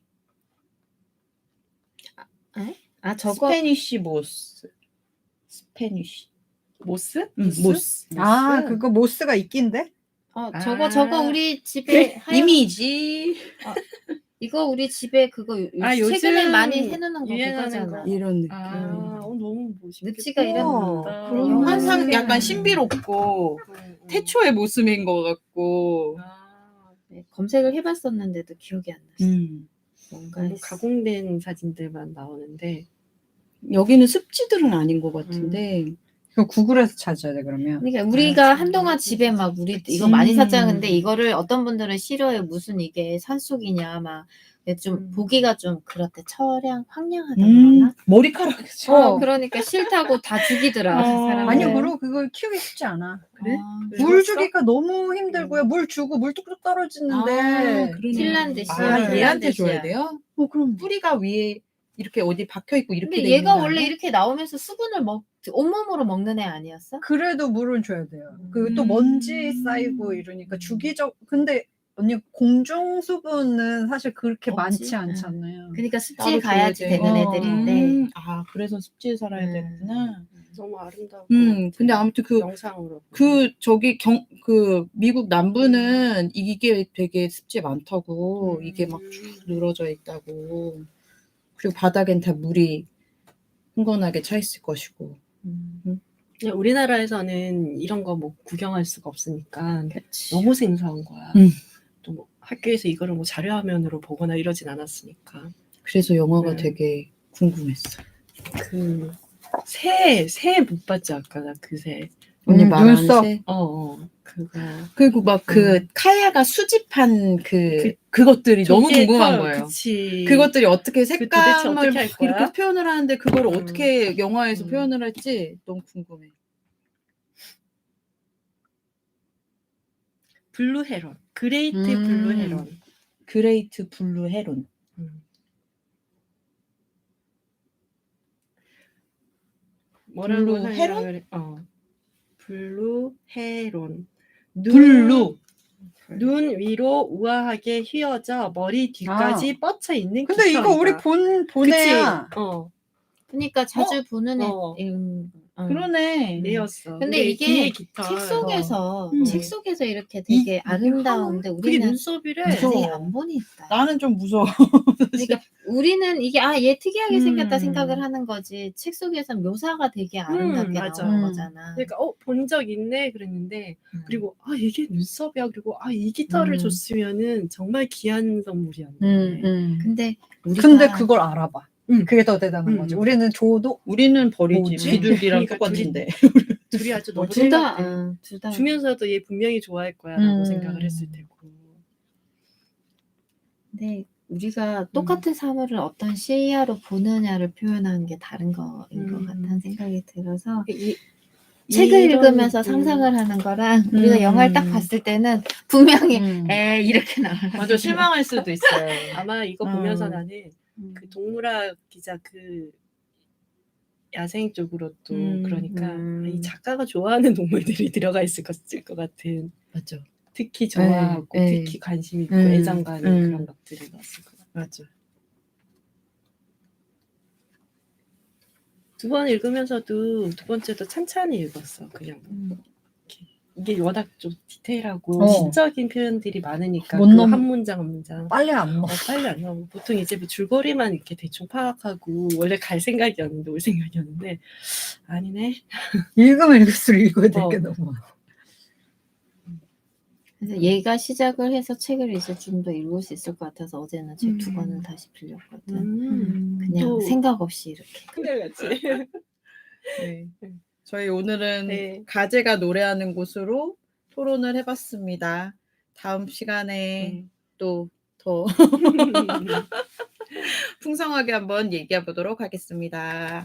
저거 스페니시 모스. 스페니시. 모스? 모스. 아, 그거 모스가 있긴데? 저거 우리 집에 이미지 이거 우리 집에 그거 요즘 최근에 많이 해놓는 거 유행하는 그거잖아. 거. 이런 느낌. 너무 멋있겠다. 늪지가 이런 그럼 항상 약간 신비롭고 태초의 모습인 것 같고. 네, 검색을 해봤었는데도 기억이 안 났어. 뭔가 너무 가공된 사진들만 나오는데 여기는 습지들은 아닌 것 같은데. 그 구글에서 찾아야 돼, 그러면. 그러니까 우리가 한동안 집에 막 우리 이거 많이 샀잖아. 근데 이거를 어떤 분들은 싫어해. 무슨 이게 산속이냐 막 좀 보기가 좀 그렇대. 황량하다 그러나? 머리카락. 그러니까 싫다고 다 죽이더라. 사람들. 아니, 그리고 그걸 키우기 쉽지 않아. 그래? 물 주기가 너무 힘들고요. 물 주고 물 뚝뚝 떨어지는데. 핀란드시. 얘한테 줘야 돼요? 그럼. 뿌리가 위에 이렇게 어디 박혀 있고 이렇게 근데 돼 있는 얘가 거 원래 아니야? 이렇게 나오면서 수분을 온몸으로 먹는 애 아니었어? 그래도 물은 줘야 돼요. 그 또 먼지 쌓이고 이러니까 근데 언니 공중 수분은 사실 그렇게 없지. 많지 않잖아요. 그러니까 습지에 따로 줘야 가야지 돼. 되는 애들인데. 그래서 습지에 살아야 되구나. 너무 아름다워. 근데 아무튼 영상으로 미국 남부는 이게 되게 습지 많다고 이게 막 쭉 늘어져 있다고. 그리고 바닥엔 다 물이 흥건하게 차 있을 것이고. 우리나라에서는 이런 거 뭐 구경할 수가 없으니까 그치. 너무 생소한 거야. 음. 또 뭐 학교에서 이거를 뭐 자료화면으로 보거나 이러진 않았으니까. 그래서 영화가 되게 궁금했어. 그 새 못 봤지 아까 나 그 새. 언니 말하는 눈썹. 새? 그거. 그리고 막 카야가 수집한 그것들이 너무 궁금한 거예요. 그치. 그것들이 어떻게 도대체 색감을 어떻게 할 거야? 이렇게 표현을 하는데 그걸 어떻게 영화에서 표현을 할지 너무 궁금해. 블루 헤론. 그레이트 블루 헤론. 그레이트 블루 헤론. 뭐라고 블루 설명을 블루 헤론. 눈 위로 우아하게 휘어져 머리 뒤까지 뻗쳐 있는 근데 이거 우리 보내야. 그러니까 자주 보는 애. 그러네. 네였어. 근데 이게 책 속에서 이렇게 되게 아름다운데 그게 우리는 눈썹이래. 자세히 안 보니까. 나는 좀 무서워. 그러니까 우리는 이게 얘 특이하게 생겼다 생각을 하는 거지. 책 속에서 묘사가 되게 아름답게 맞아. 나오는 거잖아. 그러니까 본 적 있네 그랬는데 그리고 이게 눈썹이야. 그리고 이 기타를 줬으면은 정말 귀한 선물이었네. 근데 그걸 알아봐. 그게 더 대단한 거지. 우리는 줘도 우리는 버리지. 뭐지? 비둘기랑 그러니까 똑같은데. 둘이 아주 너무 둘 똑같아. 다 주면서도 얘 분명히 좋아할 거야라고 생각을 했을 테고. 근데 우리가 똑같은 사물을 어떤 시야로 보느냐를 표현하는 게 다른 거인 것 같다는 생각이 들어서 책을 읽으면서 상상을 하는 거랑 우리가 영화를 딱 봤을 때는 분명히 이렇게 나와요. 맞아, 실망할 수도 있어요. 아마 이거 보면서 나는 그 동물학 기자 그 야생 쪽으로 또 그러니까 이 작가가 좋아하는 동물들이 들어가 있을 것 같은. 맞아. 특히 좋아하고 특히 관심 있고 애정 가는 그런 것들이 나왔을 것 같아. 맞아. 두 번 읽으면서도 두 번째도 찬찬히 읽었어. 그냥 이게 워낙 좀 디테일하고 시적인 표현들이 많으니까 못 그 넘- 한 문장 한 문장 빨리 안 넣어. 빨리 안 나오고 보통 이제 뭐 줄거리만 이렇게 대충 파악하고 원래 갈 생각이었는데 올 생각이었는데 아니네. 읽으면 읽을수록 읽어야 될 게 어. 너무 많아. 그래서 얘가 시작을 해서 책을 이제 좀 더 읽을 수 있을 것 같아서 어제는 책 두 권을 다시 빌렸거든. 그냥 또- 생각 없이 이렇게. 한결같이. 네. 저희 오늘은 네. 가재가 노래하는 곳으로 토론을 해봤습니다. 다음 시간에 또 더 풍성하게 한번 얘기해 보도록 하겠습니다.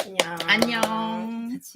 안녕. 안녕. 같이